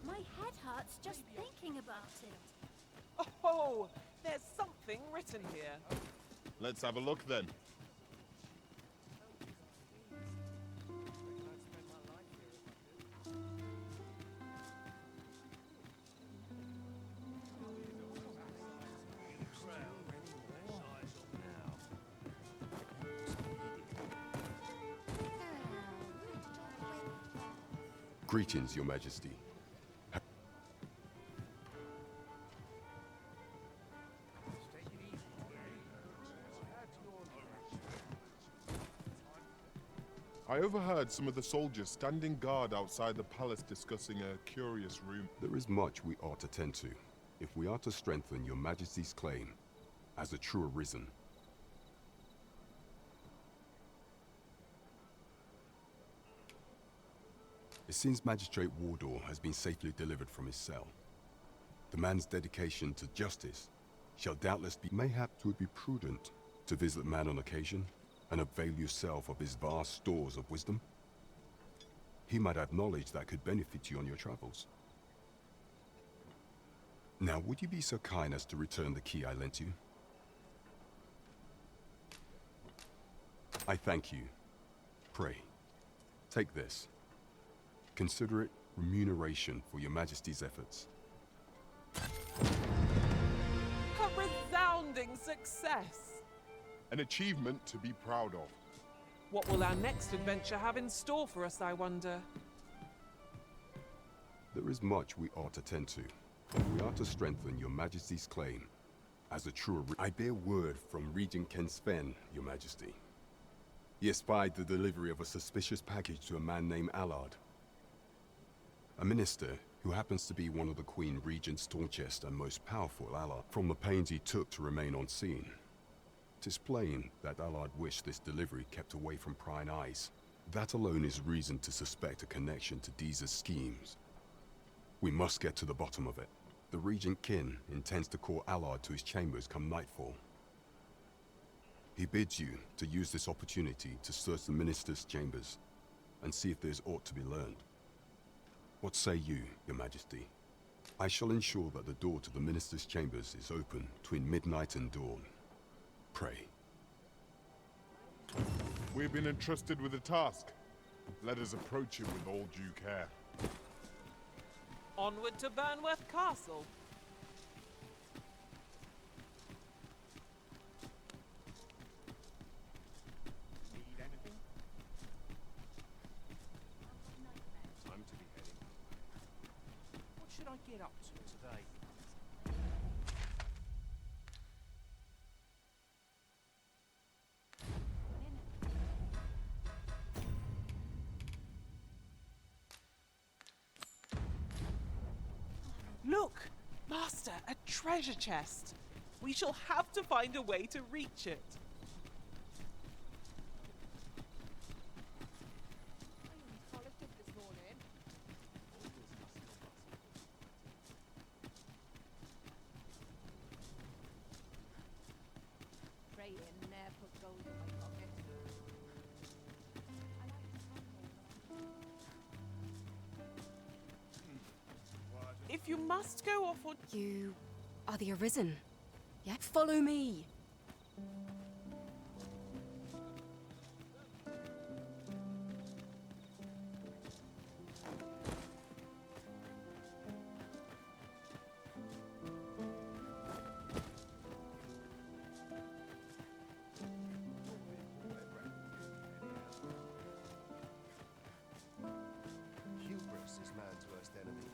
My head hurts just thinking about it. Oh, there's something written here. Let's have a look then. Greetings, Your Majesty. I overheard some of the soldiers standing guard outside the palace discussing a curious rumor. There is much we ought to tend to, if we are to strengthen Your Majesty's claim as a true arisen. It seems Magistrate Wardor has been safely delivered from his cell. The man's dedication to justice shall doubtless be. Mayhap 'twould be prudent to visit the man on occasion and avail yourself of his vast stores of wisdom. He might have knowledge that could benefit you on your travels. Now, would you be so kind as to return the key I lent you? I thank you. Pray, take this. Consider it remuneration for Your Majesty's efforts. A resounding success! An achievement to be proud of. What will our next adventure have in store for us, I wonder? There is much we ought to tend to. We are to strengthen Your Majesty's claim as a true. I bear word from Regent Ken Sven, Your Majesty. He espied the delivery of a suspicious package to a man named Allard. A minister who happens to be one of the Queen Regent's staunchest and most powerful allies. From the pains he took to remain on scene, 'tis plain that Allard wished this delivery kept away from prying eyes. That alone is reason to suspect a connection to Deeza's schemes. We must get to the bottom of it. The Regent Kin intends to call Allard to his chambers come nightfall. He bids you to use this opportunity to search the minister's chambers and see if there's aught to be learned. What say you, Your Majesty? I shall ensure that the door to the minister's chambers is open between midnight and dawn. Pray. We've been entrusted with a task. Let us approach it with all due care. Onward to Burnworth Castle. Need anything? Time to be heading. What should I get up to today? Look! Master, a treasure chest! We shall have to find a way to reach it. This morning. Praying ne'er put gold in my pocket. If you must go off on... You are the Arisen. Yeah? Follow me. Hubris is man's worst enemy.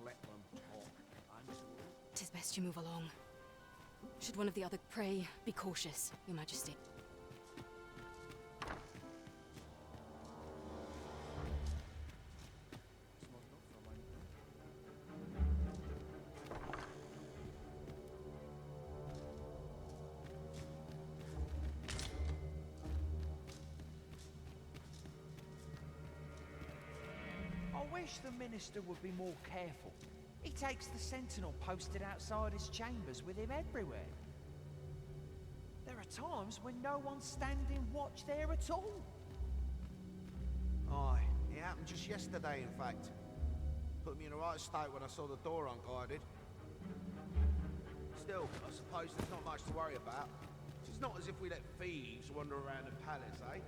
Let them talk. I'm sure. 'Tis best you move along. Should one of the other pray, be cautious, Your Majesty. wish the minister would be more careful. He takes the sentinel posted outside his chambers with him everywhere. There are times when no one's standing watch there at all. Aye, it happened just yesterday, in fact. Put me in the right state when I saw the door unguarded. Still, I suppose there's not much to worry about. It's not as if we let thieves wander around the palace, eh?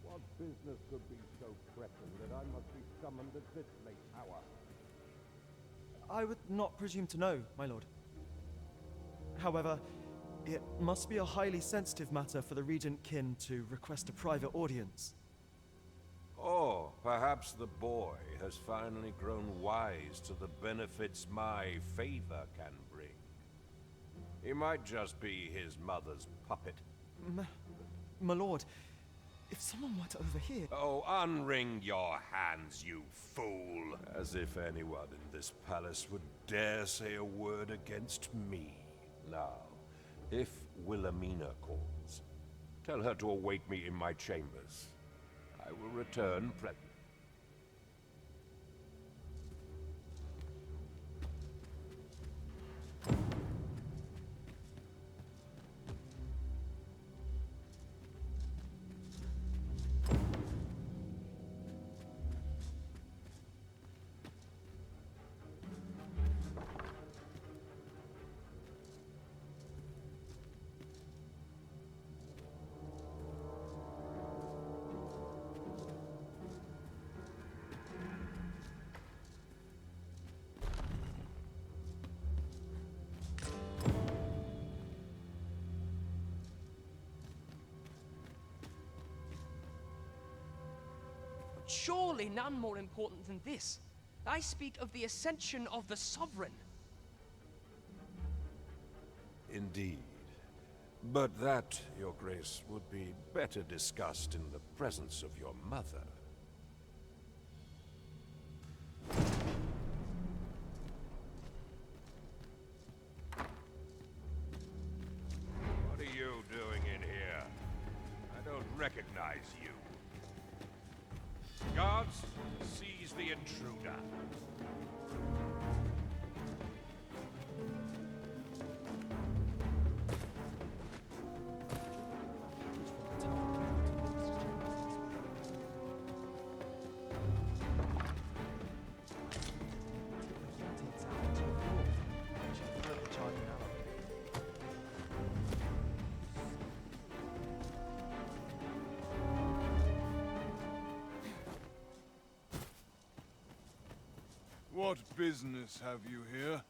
What business could be so pressing that I must be summoned at this late hour? I would not presume to know, my lord. However, it must be a highly sensitive matter for the Regent Kin to request a private audience. Or perhaps the boy has finally grown wise to the benefits my favor can bring. He might just be his mother's puppet. My lord, if someone were to overhear... Oh, unwring your hands, you fool! As if anyone in this palace would dare say a word against me. Now, if Wilhelmina calls, tell her to await me in my chambers. I will return presently. Surely none more important than this. I speak of the ascension of the Sovereign. Indeed. But that, Your Grace, would be better discussed in the presence of your mother. What are you doing in here? I don't recognize you. Guards, seize the intruder. What business have you here?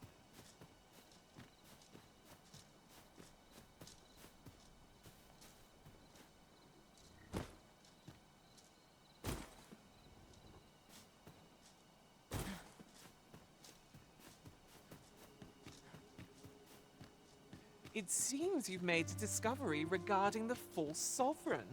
It seems you've made a discovery regarding the false sovereign.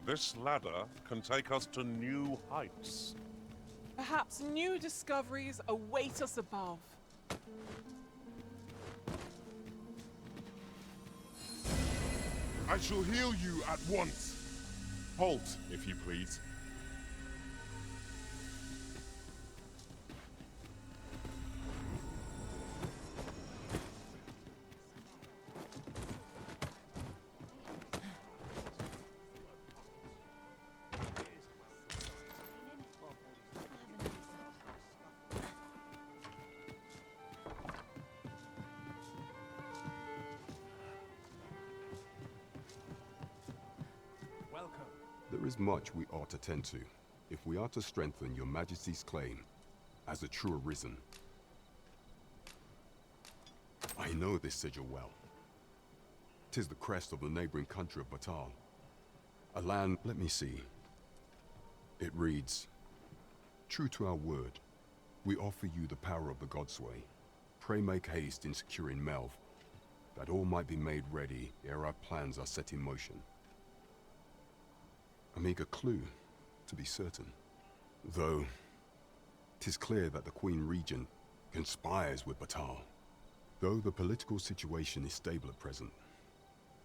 This ladder can take us to new heights. Perhaps new discoveries await us above. I shall heal you at once. Halt, if you please. There is much we ought to tend to, if we are to strengthen your Majesty's claim as a true Arisen. I know this sigil well. 'Tis the crest of the neighboring country of Batal. A land, let me see. It reads, "True to our word, we offer you the power of the Godsway. Pray make haste in securing Melv, that all might be made ready ere our plans are set in motion." A meager clue, to be certain. Though, 'tis clear that the Queen Regent conspires with Batal. Though the political situation is stable at present,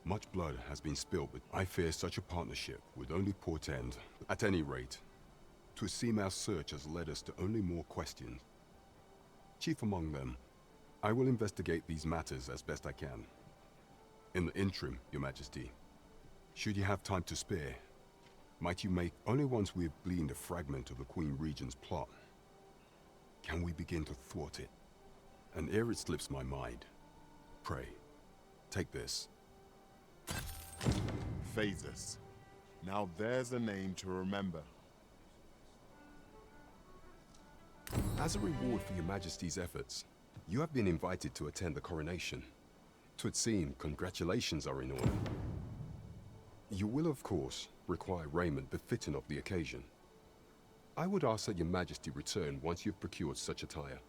much blood has been spilled, but I fear such a partnership would only portend, at any rate, 'twould seem our search has led us to only more questions. Chief among them, I will investigate these matters as best I can. In the interim, Your Majesty, should you have time to spare, might you make, only once we have gleaned a fragment of the Queen Regent's plot, can we begin to thwart it? And ere it slips my mind, pray, take this. Phases. Now there's a name to remember. As a reward for Your Majesty's efforts, you have been invited to attend the coronation. 'Twould seem congratulations are in order. You will, of course, require raiment befitting of the occasion. I would ask that Your Majesty return once you've procured such attire.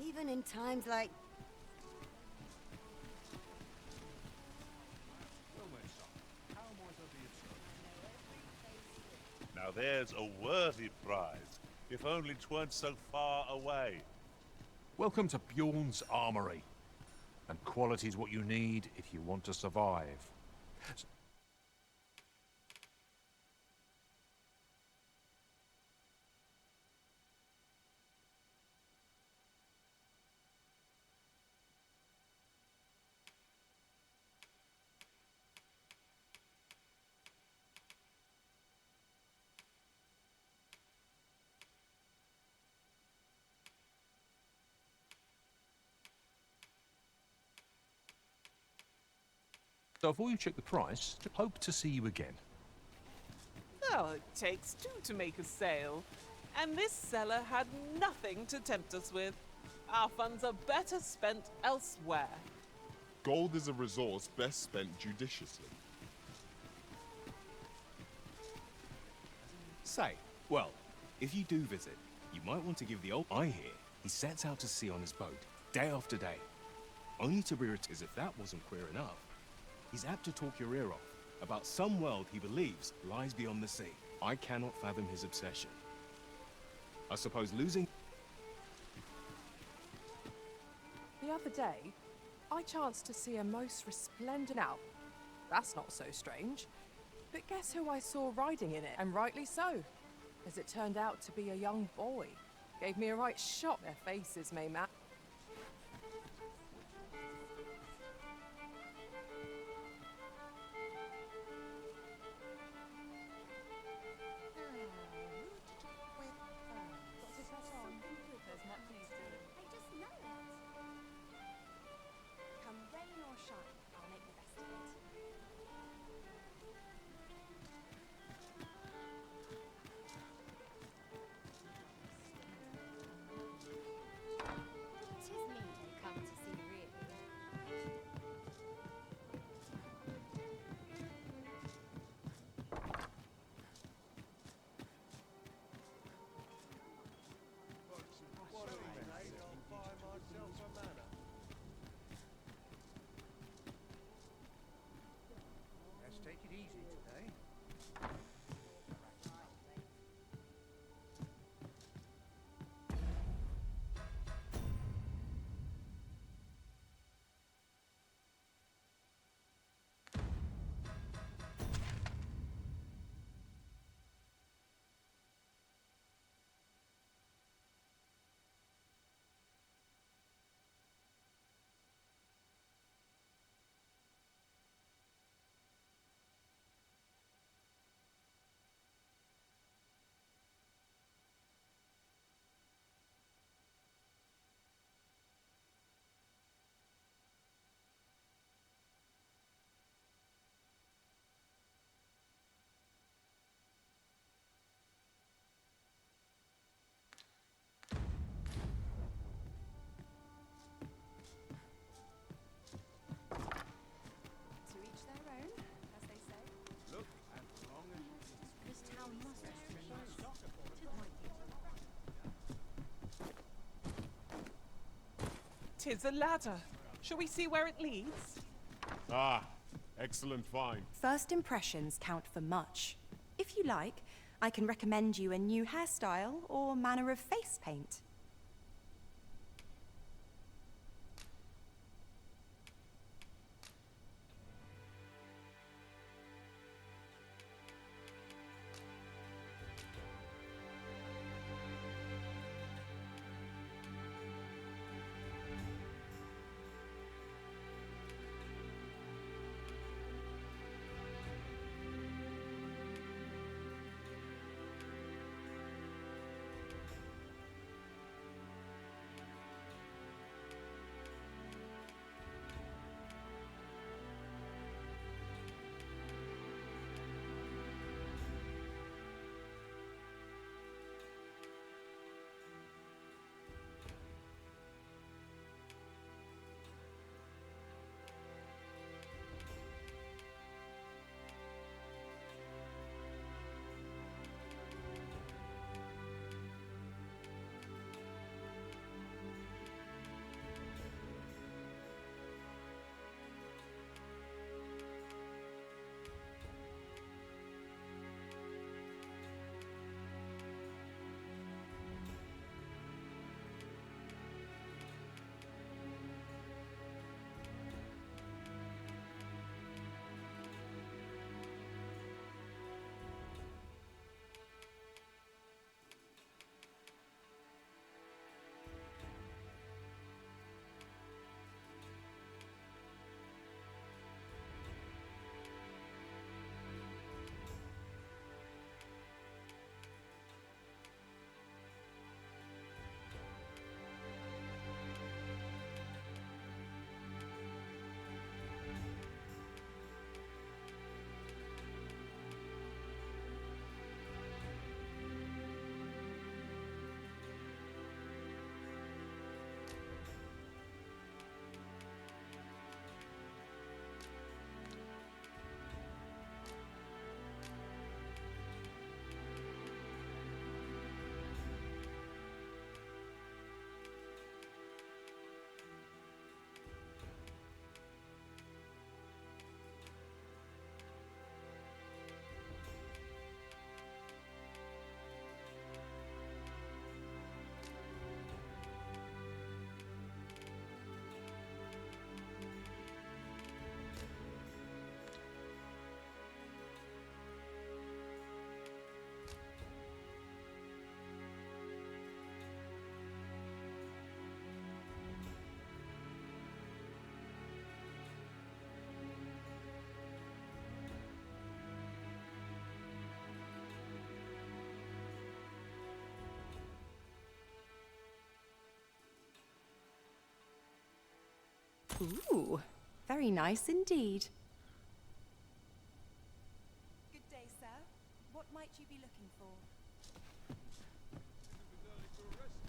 Even in times like... Now there's a worthy prize, if only 'tweren't so far away. Welcome to Bjorn's Armory. And quality's what you need if you want to survive. So before you check the price, hope to see you again. Oh, it takes two to make a sale. And this seller had nothing to tempt us with. Our funds are better spent elsewhere. Gold is a resource best spent judiciously. Say, well, if you do visit, you might want to give the old... I hear he sets out to sea on his boat, day after day. Only to be as if that wasn't queer enough. He's apt to talk your ear off about some world he believes lies beyond the sea. I cannot fathom his obsession. I suppose losing... The other day, I chanced to see a most resplendent... Now, that's not so strange. But guess who I saw riding in it, and rightly so. As it turned out to be a young boy. Gave me a right shock. Their faces may match. Come rain or shine, I'll make the best of it. Tis me they come to see, really. Let's take it easy today. To each their own, as they say. Look, as long as This town must have been Tis a ladder. Shall we see where it leads? Ah, excellent find. First impressions count for much. If you like, I can recommend you a new hairstyle or manner of face paint. Ooh, very nice indeed. Good day, sir. What might you be looking for?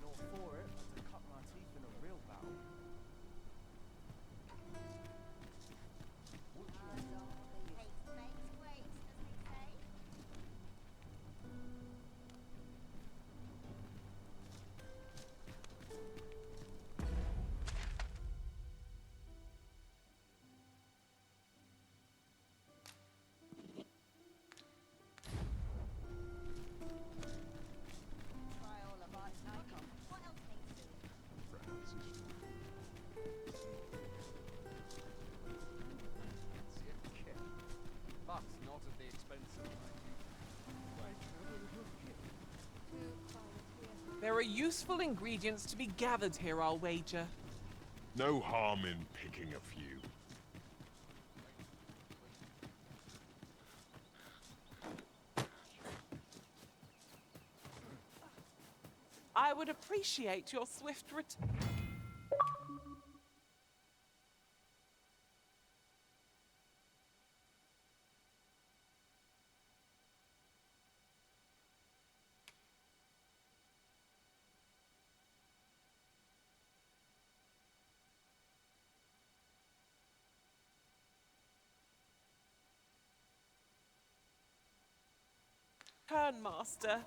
Not for it, but to cut my teeth in a real battle. But not at the expense of There are useful ingredients to be gathered here, I'll wager. No harm in picking a few. I would appreciate your swift return. Master.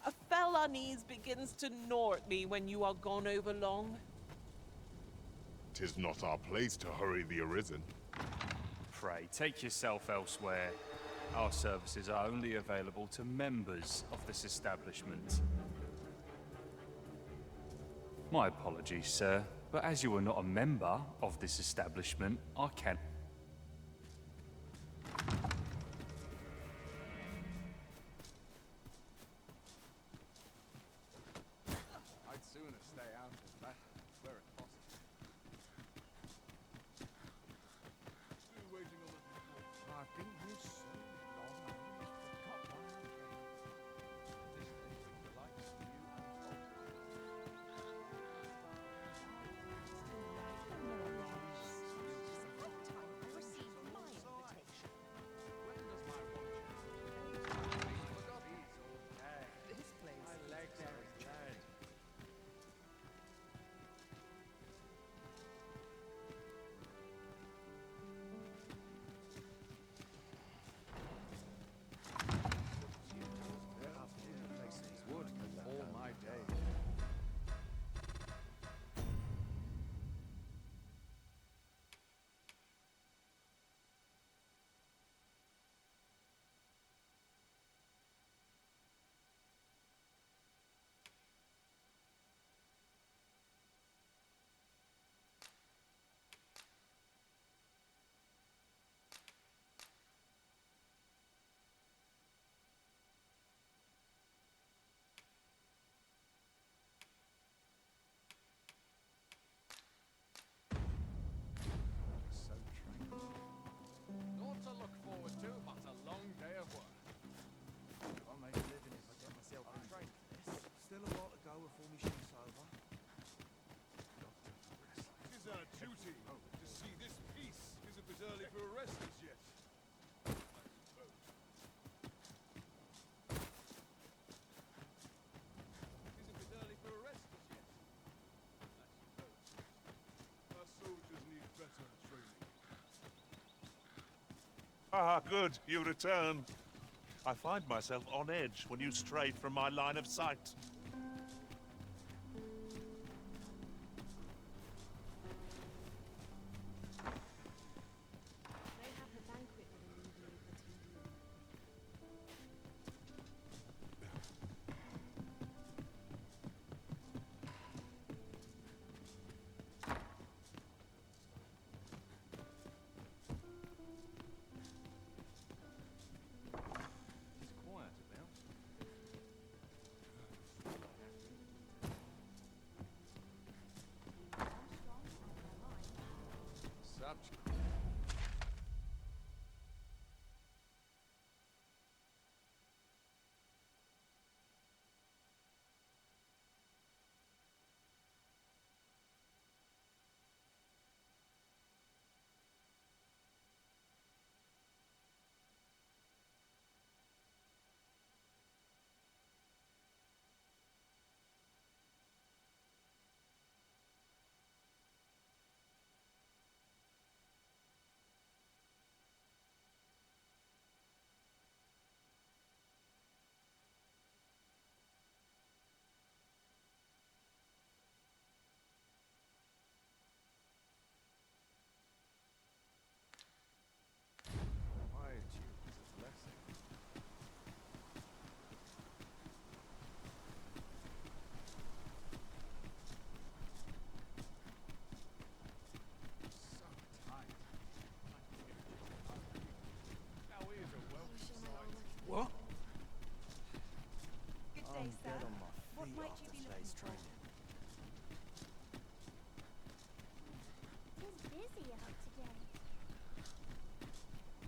A fell unease begins to gnaw at me when you are gone over long. 'Tis not our place to hurry the Arisen. Pray, take yourself elsewhere. Our services are only available to members of this establishment. My apologies, sir, but as you are not a member of this establishment, I can't... I'd sooner stay out of battle where it possible. Still waiting on the... I've been here so long, I almost forgot why I came. This thing with the likes of you and This place my is legs are very dead. Wood all my days. So tranquil. Naught to look forward to, but a long day of work. I'll make a living if I get myself in train for this. Still a while to go before my shift's over. It is our duty to see this peace. Is a bit early for a rest as yet. Is a bit early for a rest as yet. Our soldiers need better training. Ah, good, you return. I find myself on edge when you stray from my line of sight. They have a banquet with an evening for tea. It's quiet about. Such.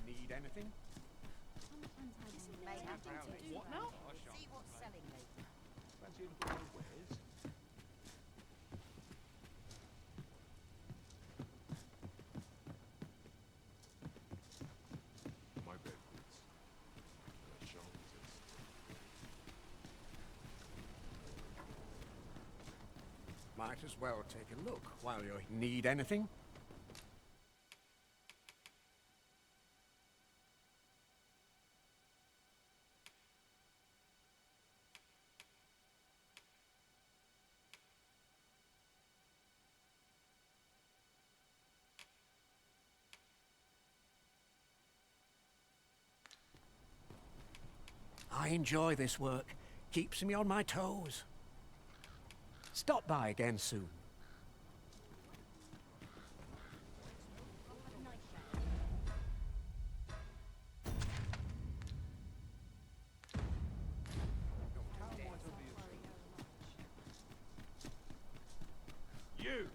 Need anything? What now? See what's selling later. Fancy a look at my wares? My bed, please. Might as well take a look while you're... Need anything? I enjoy this work. Keeps me on my toes. Stop by again soon. You!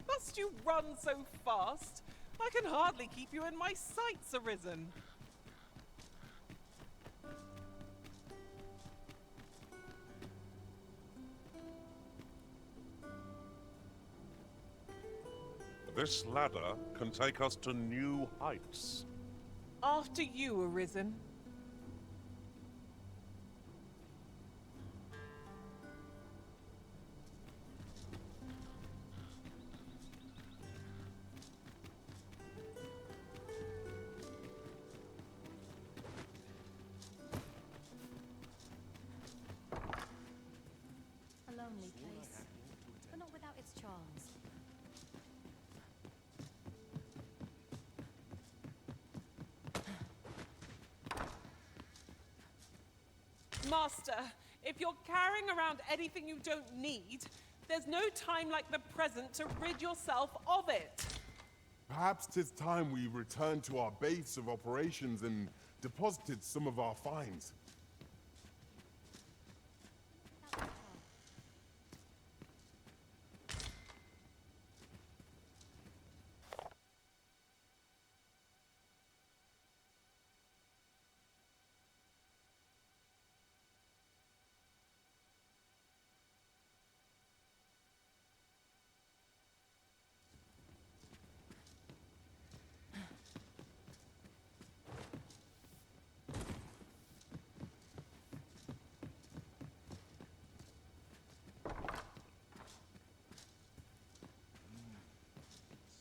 Must you run so fast? I can hardly keep you in my sights, Arisen. This ladder can take us to new heights. After you, Arisen. A lonely place, but not without its charms. Master, if you're carrying around anything you don't need, there's no time like the present to rid yourself of it. Perhaps 'tis time we returned to our base of operations and deposited some of our finds.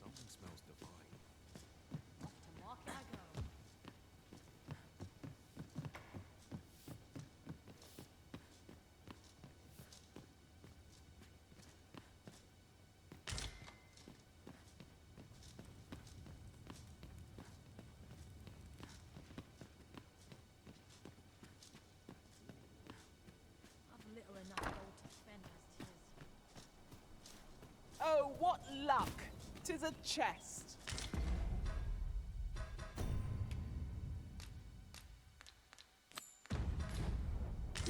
Something smells divine. Off to market I go. I've little enough gold to spend as 'tis. Oh, what luck! 'Tis a chest.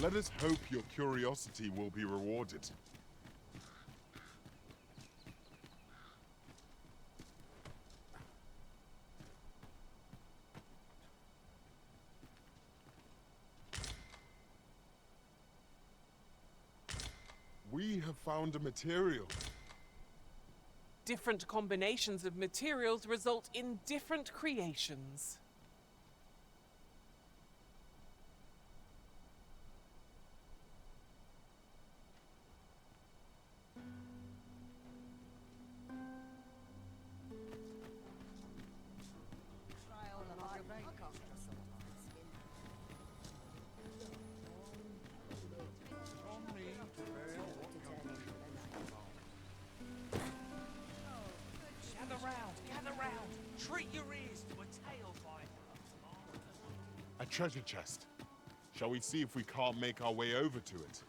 Let us hope your curiosity will be rewarded. We have found a material. Different combinations of materials result in different creations. Gather round. Treat your ears to a tale finder. A treasure chest. Shall we see if we can't make our way over to it?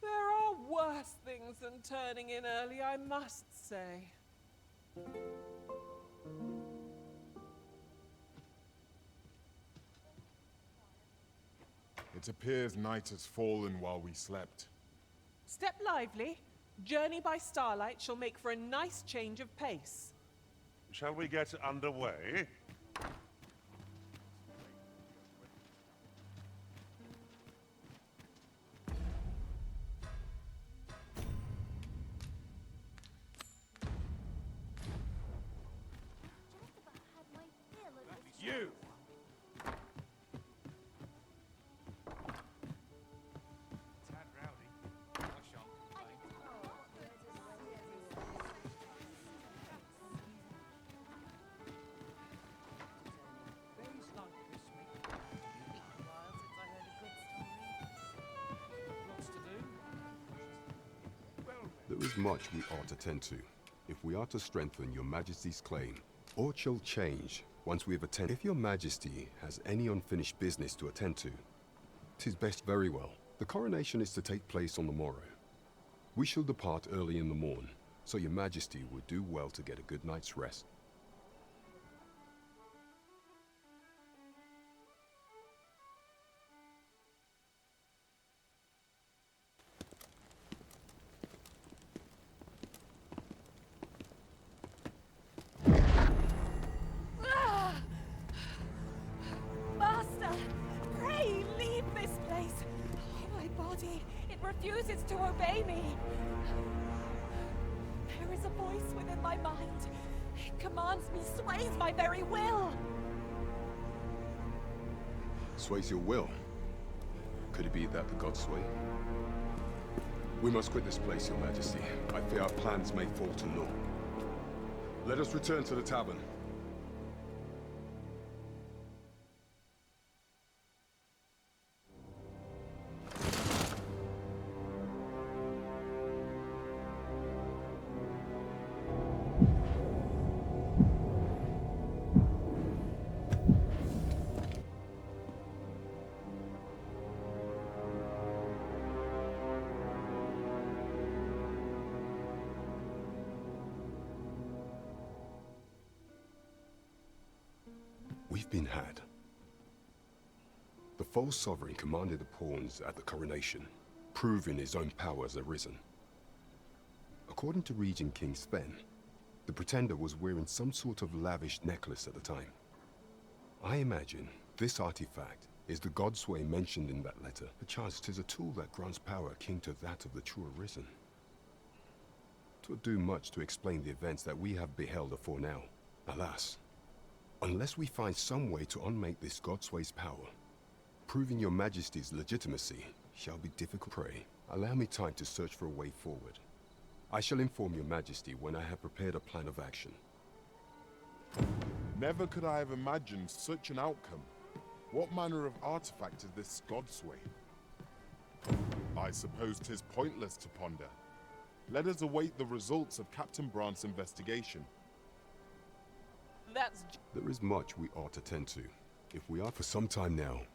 There are worse things than turning in early, I must say. It appears night has fallen while we slept. Step lively. Journey by starlight shall make for a nice change of pace. Shall we get underway? You! Tad rowdy. I shan't complain. Days like this make me a while since I heard a good story. Lots to do. There is much we ought to tend to, if we are to strengthen your majesty's claim. Aught shall change once we have attended. If your majesty has any unfinished business to attend to, 'tis best. Very well. The coronation is to take place on the morrow. We shall depart early in the morn, so your majesty would do well to get a good night's rest. Master, pray leave this place. Oh, my body, it refuses to obey me. There is a voice within my mind. It commands me, sways my very will. Sways your will? Could it be that the gods sway? We must quit this place, your majesty. I fear our plans may fall to naught. Let us return to the tavern. We've been had. The false sovereign commanded the pawns at the coronation, proving his own power as arisen. According to Regent King Sven, the pretender was wearing some sort of lavish necklace at the time. I imagine this artifact is the Godsway mentioned in that letter. Perchance 'tis a tool that grants power akin to that of the true arisen. 'Twould do much to explain the events that we have beheld afore now. Alas, unless we find some way to unmake this Godsway's power, proving your majesty's legitimacy shall be difficult. Pray, allow me time to search for a way forward. I shall inform your majesty when I have prepared a plan of action. Never could I have imagined such an outcome. What manner of artifact is this Godsway? I suppose 'tis pointless to ponder. Let us await the results of Captain Brandt's investigation. There is much we ought to tend to, if we are for some time now.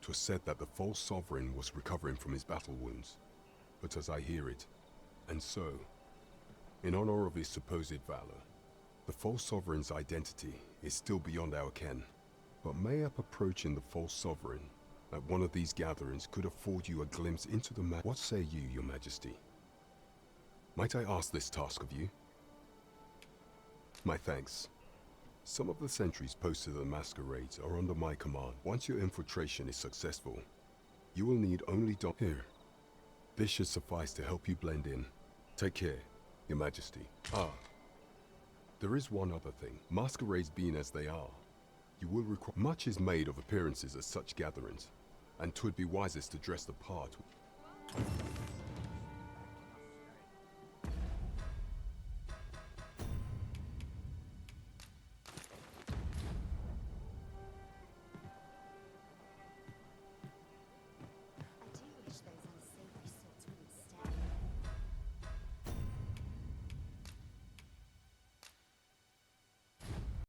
'Twas said that the false sovereign was recovering from his battle wounds, but as I hear it, and so, in honor of his supposed valor, the false sovereign's identity is still beyond our ken. But mayhap approaching the false sovereign at one of these gatherings could afford you a glimpse into the What say you, your majesty? Might I ask this task of you? My thanks. Some of the sentries posted at the masquerades are under my command. Once your infiltration is successful, you will need only Here. This should suffice to help you blend in. Take care, your majesty. Ah, there is one other thing. Masquerades being as they are, you will require... Much is made of appearances at such gatherings, and 'twould be wisest to dress the part.